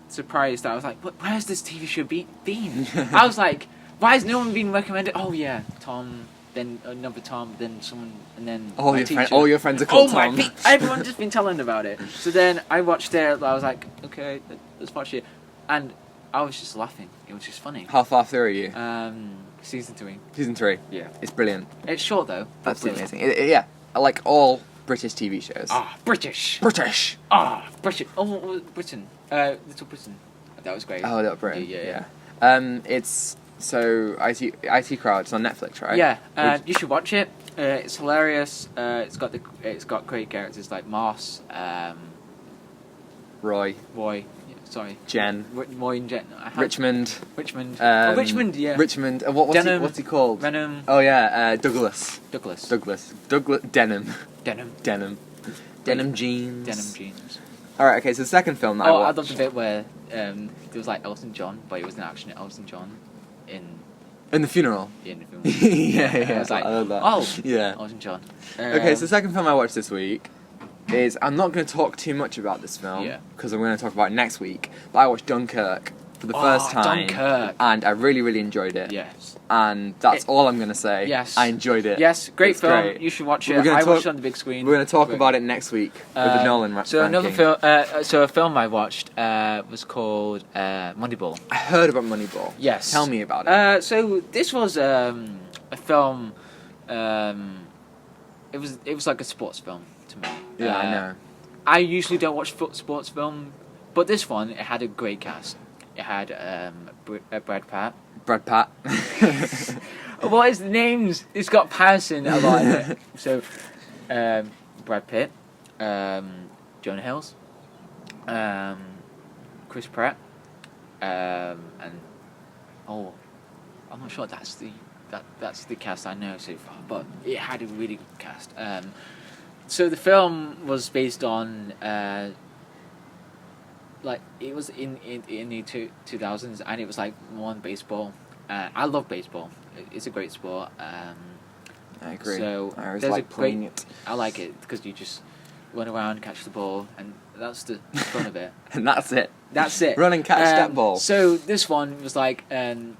surprised. I was like, where's this TV show been? I was like, why has no one been recommended? Oh yeah, Tom, then another Tom, then someone, and then all my your teacher. all your friends are called Tom. Everyone just been telling about it. So then I watched it. I was like, okay, let's watch it, and I was just laughing. It was just funny. How far through are you? Season 3. Season 3. Yeah. It's brilliant. It's short though. Absolutely amazing. Yeah, I like all British TV shows. British. British. British. Oh, Britain. Little Britain. That was great. Oh, Little Britain. Yeah. It's so IT Crowd. It's on Netflix, right? Yeah. You should watch it. It's hilarious. It's got great characters like Moss, Roy, Jen. Jen, Roy and Jen. Richmond. Richmond. Richmond, yeah. Richmond. What's he called? Venom. Oh yeah, Douglas. Douglas. Denim. Denim. Denim jeans. Denim jeans. All right. Okay. So the second film that I I watched. love the bit where there was like Elton John, but it wasn't actually Elton John in the funeral. in the film. yeah. I was like, I love that. oh, Yeah. Elton John. Okay. So the second film I watched this week is I'm not going to talk too much about this film Yeah. because I'm going to talk about it next week. But I watched Dunkirk for the first time. Dunkirk. And I really, really enjoyed it. Yes. And that's all I'm going to say. Yes. I enjoyed it. Yes, great It's film. great. You should watch We're it. gonna I talk- watched it on the big screen. We're going to talk Great. about it next week with the Nolan So another ranking. film. So a film I watched was called Moneyball. I heard about Moneyball. Yes. Tell me about it. So this was a film. It was like a sports film to me. Yeah, I know. I usually don't watch sports film, but this one it had a great cast. It had Brad Pitt. Brad Pitt. What is the names? It's got Patterson a lot in it. So, Brad Pitt, Jonah Hills, Chris Pratt, and I'm not sure that's the cast I know so far, but it had a really good cast. So the film was based on like it was in the 2000s, and it was like one baseball. I love baseball. It's a great sport. I agree. So I always there's like a playing great, it. I like it because you just run around, catch the ball, and that's the fun of it. And that's it. That's it. Run and catch that ball. So this one was like, it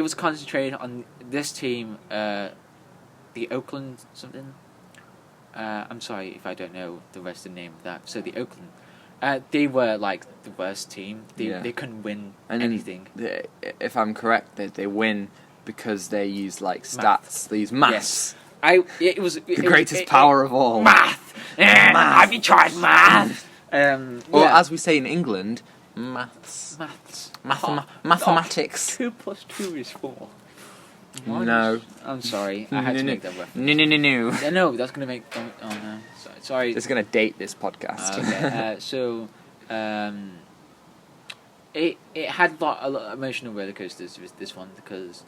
was concentrated on this team, the Oakland something. I'm sorry if I don't know the rest of the name of that. So the Oakland, they were like the worst team. They couldn't win anything. If I'm correct, they win because they use like stats. Math. They use maths. Yes. It was The greatest power of all. Math. Have you tried math? Or as we say in England, maths. Maths. Mathematics. 2 + 2 is 4. No. I'm sorry. I had to make that reference. No. No, that's gonna make. Oh no. Sorry. It's going to date this podcast. Okay. So, it had a lot of emotional roller coasters with this one because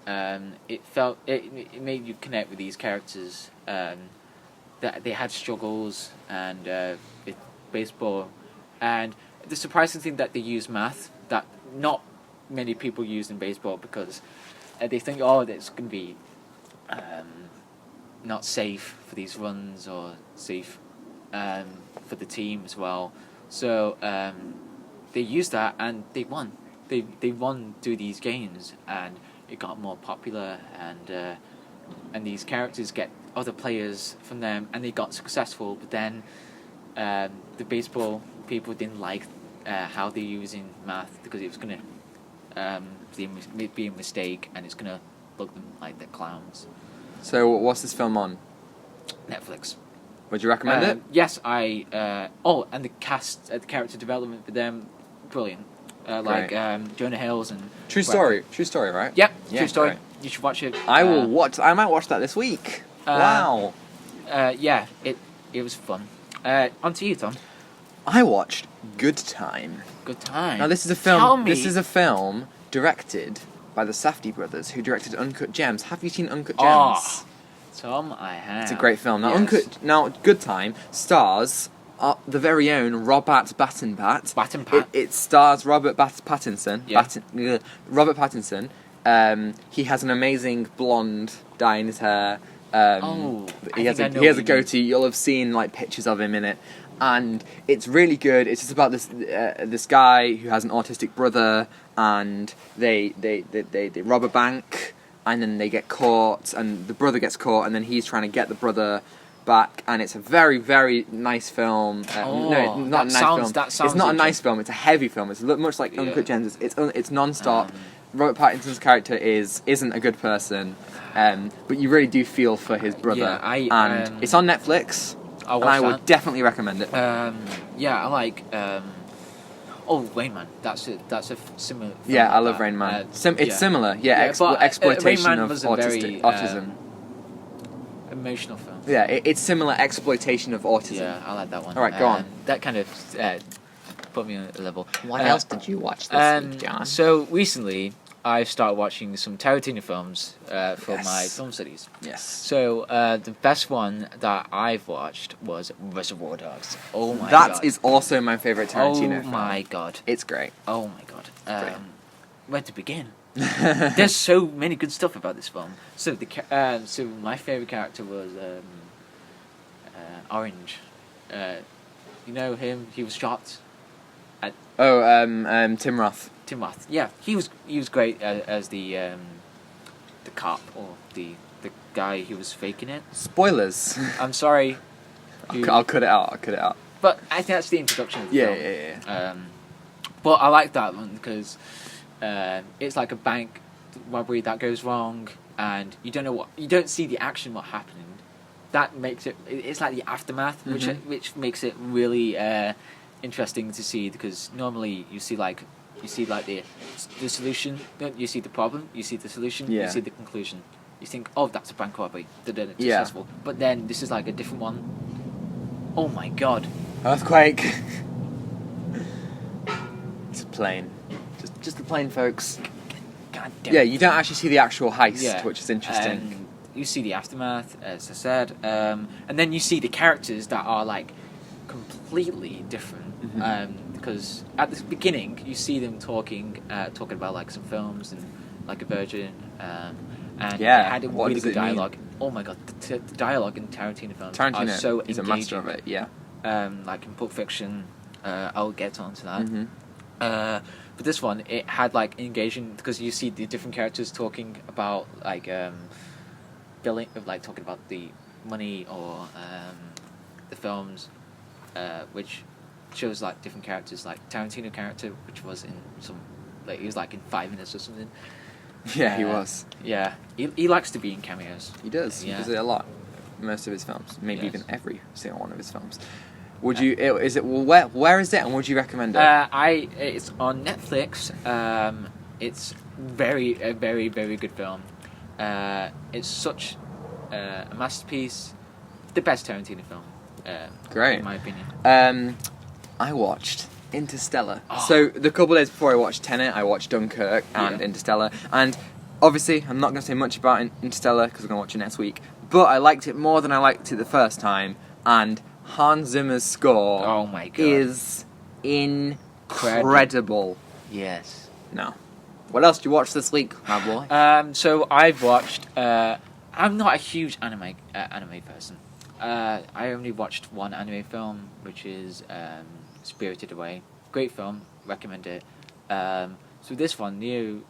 it made you connect with these characters. That they had struggles and with baseball, and the surprising thing that they use math that not many people use in baseball because they think it's going to be not safe for these runs or safe for the team as well. So they used that and they won. They won through these games and it got more popular and these characters get other players from them and they got successful. But then the baseball people didn't like how they're using math because it was going to be a mistake and it's going to look them like they're clowns. So what's this film on? Netflix. Would you recommend it? Yes, and the cast, the character development for them, brilliant. Like Jonah Hills and True story, right? Yep, Yeah, true story. great. You should watch it. I will watch. I might watch that this week. Wow. Yeah, it was fun. On to you, Tom. I watched Good Time. Good time. Now this is a film. Tell me. This is a film directed by the Safdie brothers, who directed Uncut Gems. Have you seen Uncut Gems? Tom, I have. It's a great film. Now, Yes. Good Time stars the very own Robert Pattinson. Pattinson. It stars Robert Pattinson. Yeah. Robert Pattinson. He has an amazing blonde dye in his hair. He has a goatee. You'll have seen like pictures of him in it, and it's really good. It's just about this guy who has an autistic brother, and they rob a bank, and then they get caught, and the brother gets caught, and then he's trying to get the brother back, and it's a very, very nice film. No, not a nice film. It's not a nice film. It's a heavy film. It's much like Uncut Gems. It's non-stop. Robert Pattinson's character isn't a good person, but you really do feel for his brother. And it's on Netflix, and I would definitely recommend it. I like. Rain Man. That's a similar. Yeah, I love Rain Man. It's similar. Yeah, exploitation of autism. Emotional film. Yeah, it's similar exploitation of autism. Yeah, I like that one. All right, go on. That kind of put me on a level. What else did you watch this week, John? So recently, I've started watching some Tarantino films for my film studies. Yes. So the best one that I've watched was Reservoir Dogs. Oh my god. That is also my favorite Tarantino film. Oh my god. It's great. Oh my god. Where to begin? There's so many good stuff about this film. So so my favorite character was Orange. You know him? He was shot. Tim Roth. Tim Roth. Yeah, he was great as the cop or the guy who was faking it. Spoilers. I'm sorry. I'll cut it out. But I think that's the introduction of the film. Yeah. But I like that one because it's like a bank robbery that goes wrong, and you don't see the action what happened. That makes it's like the aftermath, which makes it really interesting to see, because normally you see the solution, you see the problem, you see the solution, you see the conclusion. You think, that's a bank robbery, they're successful. But then this is like a different one. Oh my god. Earthquake. It's a plane. Just the plane, folks. God damn. Yeah, you don't actually see the actual heist, which is interesting. You see the aftermath, as I said, and then you see the characters that are like completely different. Because at the beginning you see them talking about like some films and like a virgin, and it had a really good dialogue. Oh my god, the dialogue in Tarantino films are so engaging. He's a master of it. Yeah. Like in Pulp Fiction, I'll get onto that. Mm-hmm. But this one, it had like engaging because you see the different characters talking about like billing, like talking about the money or the films, which shows like different characters, like Tarantino character, which was in some, like he was like in 5 minutes or something. Yeah, he was. Yeah, he likes to be in cameos. He does. Yeah. He does it a lot. Most of his films, maybe Yes. even every single one of his films. Would you? Is it? Where is it? And would you recommend it? It's on Netflix. It's a very very good film. It's such a masterpiece. The best Tarantino film. Great. In my opinion. I watched Interstellar. Oh. So the couple of days before I watched Tenet, I watched Dunkirk and Interstellar. And obviously, I'm not going to say much about Interstellar because I'm going to watch it next week. But I liked it more than I liked it the first time. And Hans Zimmer's score Oh my god. is incredible. Yes. No. What else did you watch this week, my boy? So I've watched. I'm not a huge anime person. I only watched one anime film, which is Spirited Away. Great film, recommend it. So this one, Neon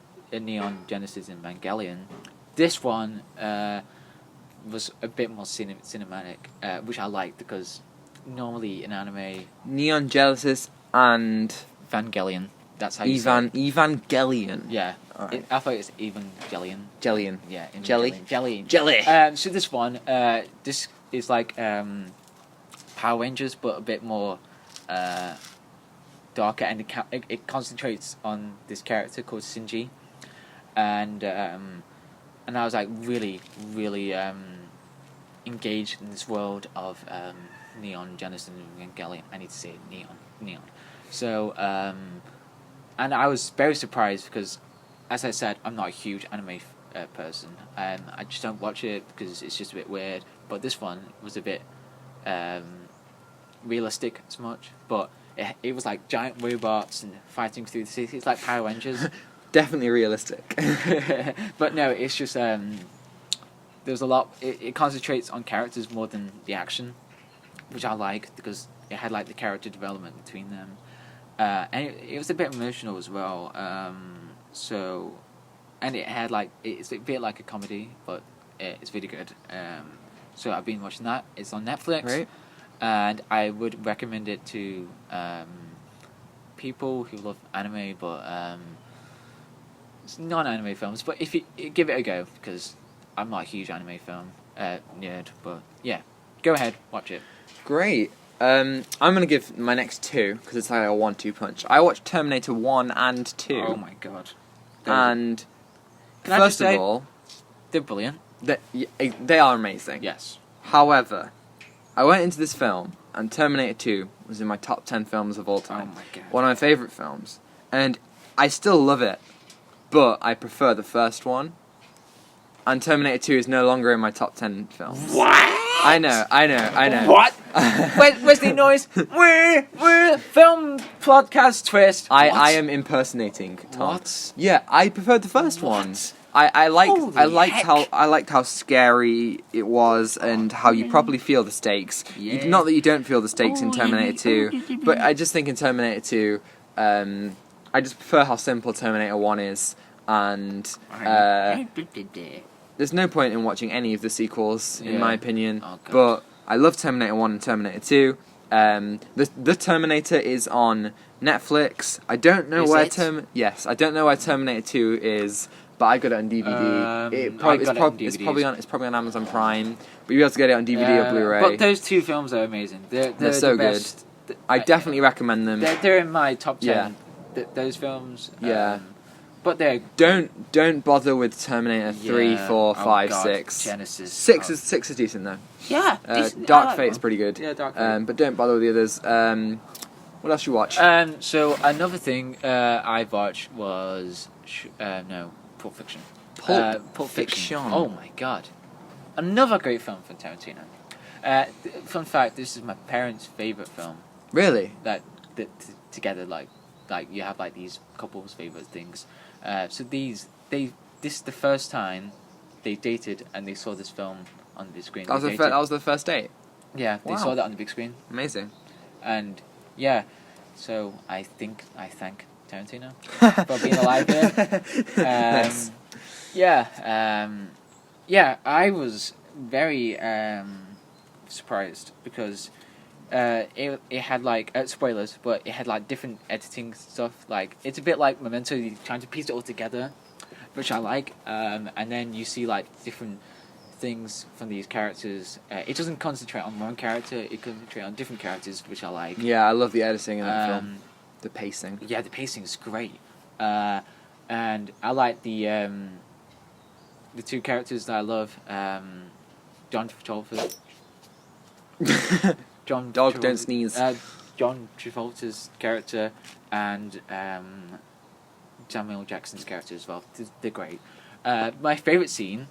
Genesis Evangelion. This one was a bit more cinematic, which I liked because normally in anime, Neon Genesis and Evangelion. That's how you say it. Evangelion. Yeah. Alright. I thought it was Evangelion. Jellion. Yeah. Jelly? Jelly. Jelly. So this one, this is like Power Rangers, but a bit more darker, and it concentrates on this character called Shinji, and I was like really engaged in this world of Neon Genesis Evangelion. I need to say it, Neon. So and I was very surprised because, as I said, I'm not a huge anime person. I just don't watch it because it's just a bit weird. But this one was a bit realistic as much. But it was like giant robots and fighting through the city. It's like Power Rangers. Definitely realistic. But no, it's just there's a lot. It concentrates on characters more than the action, which I like because it had like the character development between them. And it was a bit emotional as well. So, and it had like it's a bit like a comedy, but it's really good. So I've been watching that. It's on Netflix, Right. And I would recommend it to people who love anime, but it's non-anime films. But if you give it a go, because I'm not a huge anime film nerd, but yeah, go ahead, watch it. Great. I'm going to give my next two, because it's like a 1-2 punch. I watched Terminator 1 and 2. Oh my god. And Can I just first of say- all, They're brilliant. they are amazing. Yes. However, I went into this film, and Terminator 2 was in my top 10 films of all time. Oh my god. One of my favourite films. And I still love it, but I prefer the first one. And Terminator 2 is no longer in my top 10 films. What? I know. What? Where's the noise? Film podcast twist. I am impersonating Tom. What? Yeah, I preferred the first one. I liked how scary it was and how you properly feel the stakes. Yeah. Not that you don't feel the stakes in Terminator 2, but I just think in Terminator 2, I just prefer how simple Terminator 1 is, and there's no point in watching any of the sequels, in my opinion. Oh, God. But I love Terminator 1 and Terminator 2. The Terminator is on Netflix. I don't know where I don't know where Terminator 2 is, but I got it on DVD. It's probably on Amazon Prime, but you'll be able to get it on DVD or Blu-ray. But those two films are amazing. They're so the best. I definitely recommend them. They're in my top 10. Yeah. Those films. Yeah. But they're Don't bother with Terminator 3, 4, 5, God. 6. Genesis. 6 is decent though. Yeah. decent. I Dark like Fate's them. pretty good. Yeah, Dark Fate. But don't bother with the others. What else you watch? So another thing I watched was Pulp Fiction. Pulp Fiction. Oh my god, another great film from Tarantino. Fun fact: this is my parents' favorite film. Really? That together like you have like these couples favorite things. So this is the first time they dated and they saw this film on the big screen. That was the first date. Yeah, they Wow. saw that on the big screen. Amazing. And yeah, so I thank Tarantino for being alive here. Nice. Yeah, I was very surprised because it had like spoilers, but it had like different editing stuff. Like it's a bit like Memento, you're trying to piece it all together, which I like. And then you see like different things from these characters. It doesn't concentrate on one character; it concentrates on different characters, which I like. Yeah, I love the editing in that film. The pacing. Yeah, the pacing is great, and I like the two characters that I love. John Travolta. Dog, don't sneeze. John Travolta's character and Samuel Jackson's character as well. They're great. My favourite scene,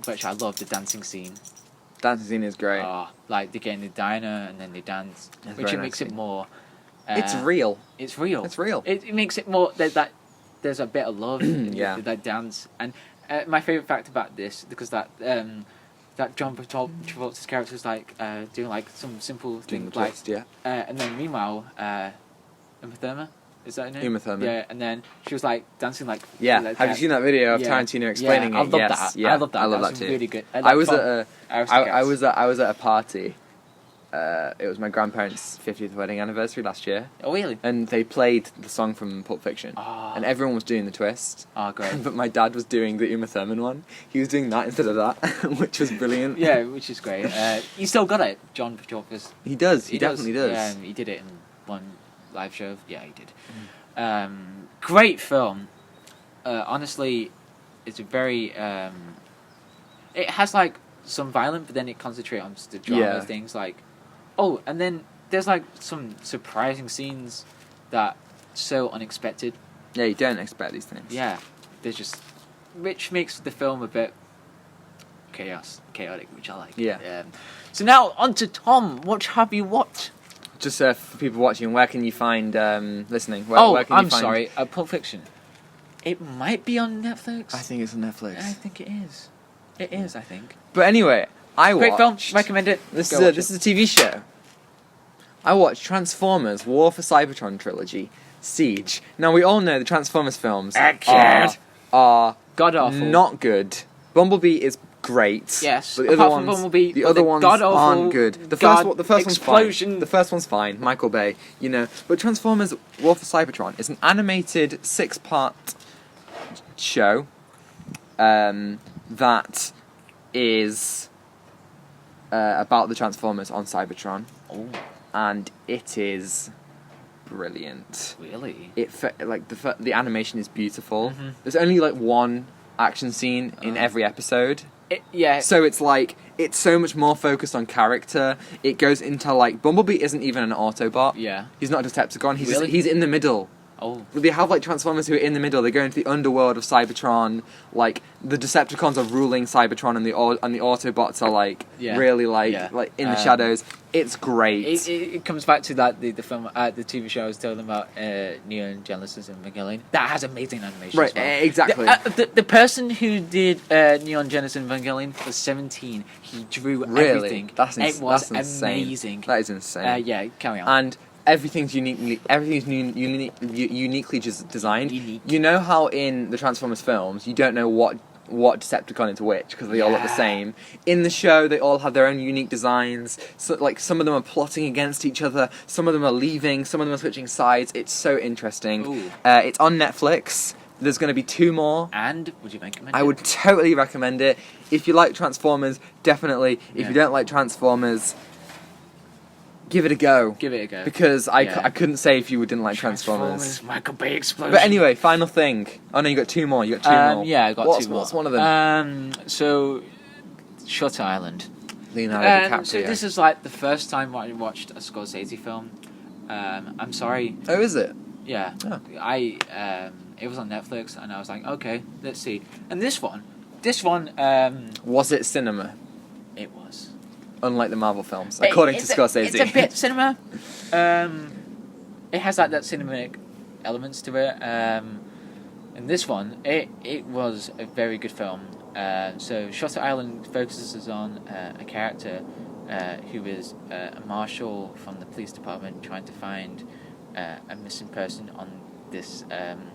which I love, the dancing scene. Dancing scene is great. Like they get in the diner and then they dance, That's which very it makes nice it more. It's real. It's real. It's real. It makes it more. There's a bit of love. Yeah. That dance, and my favourite fact about this, because that John Travolta's character is like doing like some simple thing, like Twist, yeah. and then meanwhile, Uma Thurman, is that her name? Uma Thurman. Yeah, and then she was like dancing like Yeah. Have you seen that video of Yeah. Tarantino explaining I it? love Yes. that. Yeah. I love that. I love That that was too. really good. I was fun. at I was at a party. It was my grandparents' 50th wedding anniversary last year, Oh really? and they played the song from Pulp Fiction, Ah. and everyone was doing the twist. Oh great. But my dad was doing the Uma Thurman one. He was doing that instead of that, which was brilliant. Yeah, which is great. You still got it, John Travolta's. He does. He definitely does. Yeah, he did it in one live show. Yeah, he did. Great film. Honestly, it's a very. It has like some violence, but then it concentrates on the drama Yeah. things like. Oh, and then there's like some surprising scenes that so unexpected. Yeah, you don't expect these things. Yeah, there's just, which makes the film a bit chaotic, which I like. Yeah. So now on to Tom. What have you watched? Just for people watching, where can you find listening? Where can you I'm find... sorry. Pulp Fiction. It might be on Netflix. I think it's on Netflix. I think it is. It is. I think. But anyway, I Great watched... film. Recommend it. This Go is watch this is a TV show. I watched Transformers: War for Cybertron trilogy, Siege. Now we all know the Transformers films are God awful. not good. Bumblebee is great. Yes, but the apart other from ones, Bumblebee, the but other the ones god-awful aren't good. The god first one's explosion. fine. The first one's fine. Michael Bay, you know. But Transformers: War for Cybertron is an animated 6-part show that is about the Transformers on Cybertron, Oh, and it is brilliant. really? The animation is beautiful. Mhm. There's only like one action scene in every episode. Yeah. So it's like, it's so much more focused on character. It goes into like, Bumblebee isn't even an Autobot. Yeah. He's not a Decepticon. Really? He's in the middle. Oh. They have like Transformers who are in the middle. They go into the underworld of Cybertron. Like the Decepticons are ruling Cybertron, and the Autobots are like Yeah. really like Yeah. in the shadows. It's great. It comes back to that the film, the TV show I was telling about, Neon Genesis and Evangelion. That has amazing animation. Right, as well. exactly. The person who did Neon Genesis and Evangelion was 17. He drew Really? everything. It was that's insane. amazing. That is insane. Yeah, carry on. And everything's uniquely just designed. Unique. You know how in the Transformers films you don't know what Decepticon is which because they all look the Yeah. same. In the show, they all have their own unique designs. So, like, some of them are plotting against each other. Some of them are leaving. Some of them are switching sides. It's so interesting. Ooh. It's on Netflix. There's going to be 2 more. And would you recommend I it? would totally recommend it. If you like Transformers, definitely. If Yeah. you don't like Transformers, give it a go. Give it a go. Because I Yeah. couldn't say if you didn't like Transformers. Michael Bay explosion. But anyway, final thing. Oh no, you got 2 more. You got 2 more. Yeah, I got 2 more. What's one of them? So, Shutter Island. Leonardo DiCaprio. So this is like the first time I watched a Scorsese film. I'm sorry. Oh, is it? Yeah. Oh. It was on Netflix, and I was like, okay, let's see. And this one, Was it cinema? it was. Unlike the Marvel films, according to Scorsese. It's a bit cinema. it has that cinematic elements to it. And this one, it was a very good film. So Shutter Island focuses on a character who is a marshal from the police department trying to find a missing person on this an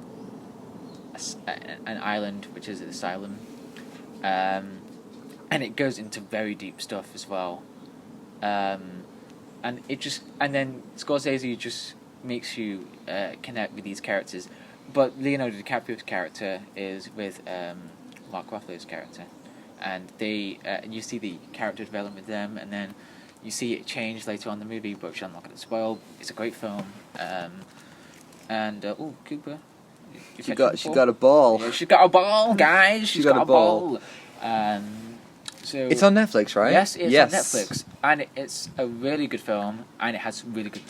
island, which is an asylum. And it goes into very deep stuff as well. And then Scorsese just makes you connect with these characters. But Leonardo DiCaprio's character is with Mark Ruffalo's character, and you see the character development with them, and then you see it change later on in the movie, which I'm not going to spoil. It's a great film. Cooper, she got a ball. Yeah, she's got a ball, guys. She's got a ball. So it's on Netflix, right? Yes, it's on Netflix, and it's a really good film, and it has really good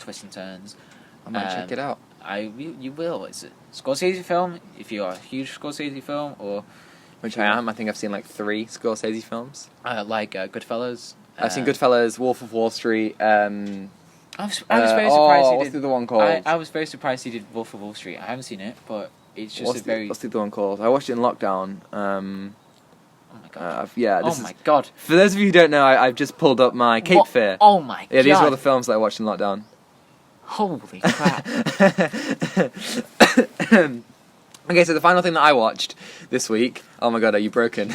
twists and turns. I might check it out. You will. It's a Scorsese film. If you're a huge Scorsese film, which I am. I think I've seen like 3 Scorsese films. Goodfellas. I've seen Goodfellas, Wolf of Wall Street. I was very surprised. What's the other one called? I was very surprised he did Wolf of Wall Street. I haven't seen it, but it's just What's the other one called? I watched it in lockdown. Oh my god. My god. For those of you who don't know, I've just pulled up my Cape Fear. Oh my god. Yeah, these are all the films that I watched in lockdown. Holy crap. Okay, so the final thing that I watched this week. Oh my god, are you broken?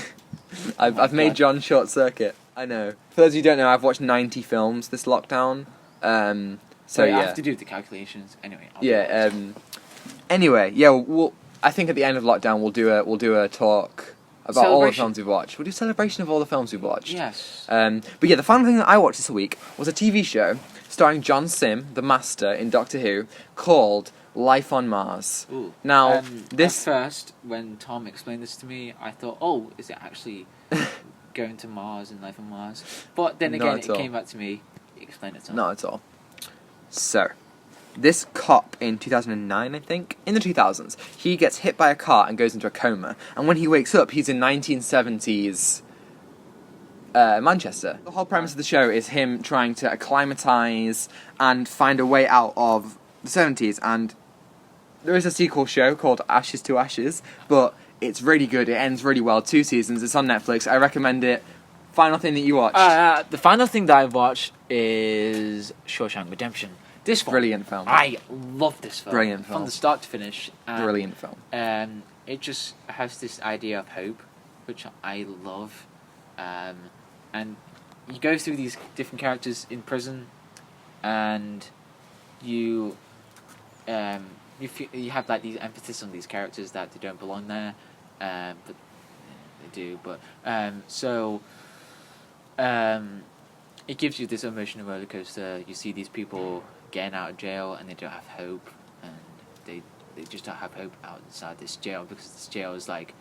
I've made John short circuit. I know. For those of you who don't know, I've watched 90 films this lockdown. I have to do the calculations anyway. I think at the end of lockdown we'll do a talk about all the films we've watched. We'll do a celebration of all the films we've watched. Yes. But yeah, the final thing that I watched this week was a TV show starring John Sim, the Master in Doctor Who, called Life on Mars. Ooh. Now, at first, when Tom explained this to me, I thought, oh, is it actually going to Mars and life on Mars? But then again, it came back to me. Explain it to me. Not at all. So, this cop in 2009, I think, in the 2000s, he gets hit by a car and goes into a coma. And when he wakes up, he's in 1970s Manchester. The whole premise of the show is him trying to acclimatise and find a way out of the 70s. And there is a sequel show called Ashes to Ashes, but it's really good. It ends really well. 2 seasons. It's on Netflix. I recommend it. Final thing that you watched? The final thing that I watched is Shawshank Redemption. This film, brilliant film. I love this film. Brilliant film. From the start to finish. Brilliant film. It just has this idea of hope, which I love. And you go through these different characters in prison, and you have like these emphasis on these characters that they don't belong there, but they do. But it gives you this emotional roller coaster. You see these people getting out of jail and they don't have hope, and they just don't have hope outside this jail, because this jail is like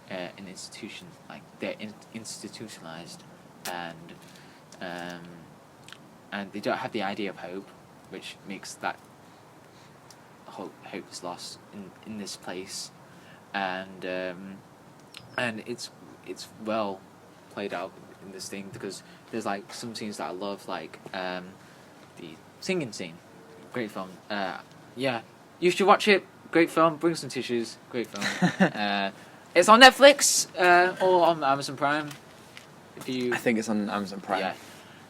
an institution, like they're institutionalized, and they don't have the idea of hope, which makes that hope is lost in this place, and it's well played out in this thing, because there's like some scenes that I love, like the singing scene. Great film. Yeah, you should watch it. Great film. Bring some tissues. Great film. It's on Netflix or on Amazon Prime. I think it's on Amazon Prime. Yeah.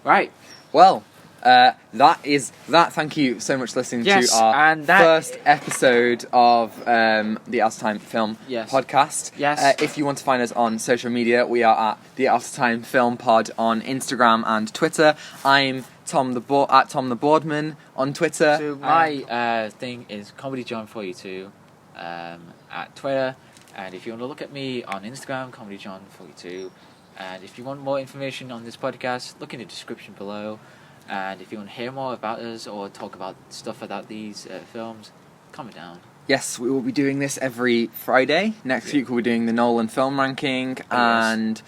Right. Well, that is that. Thank you so much for listening to our first episode of the Out of Time Film podcast. Yes. If you want to find us on social media, we are at the Out of Time Film Pod on Instagram and Twitter. I'm Tom the Boardman on Twitter. So my thing is Comedy John 42 at Twitter, and if you want to look at me on Instagram, Comedy John 42. And if you want more information on this podcast, look in the description below. And if you want to hear more about us or talk about stuff about these films, comment down. Yes, we will be doing this every Friday. Next week we'll be doing the Nolan film ranking, and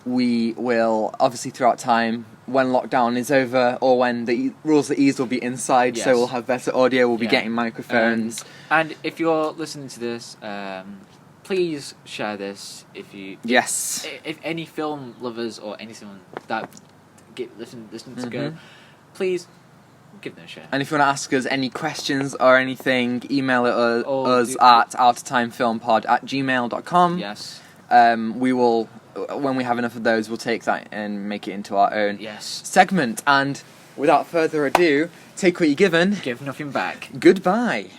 we will, obviously throughout time, when lockdown is over or when the rules of ease will be inside, so we'll have better audio, we'll be getting microphones. And if you're listening to this, please share this if you... Yes. If any film lovers or anyone that listen to go, please give them a share. And if you want to ask us any questions or anything, email us do- at outoftimefilmpod@gmail.com. Yes. We will, when we have enough of those, we'll take that and make it into our own Yes. segment. And without further ado, take what you're given. Give nothing back. Goodbye.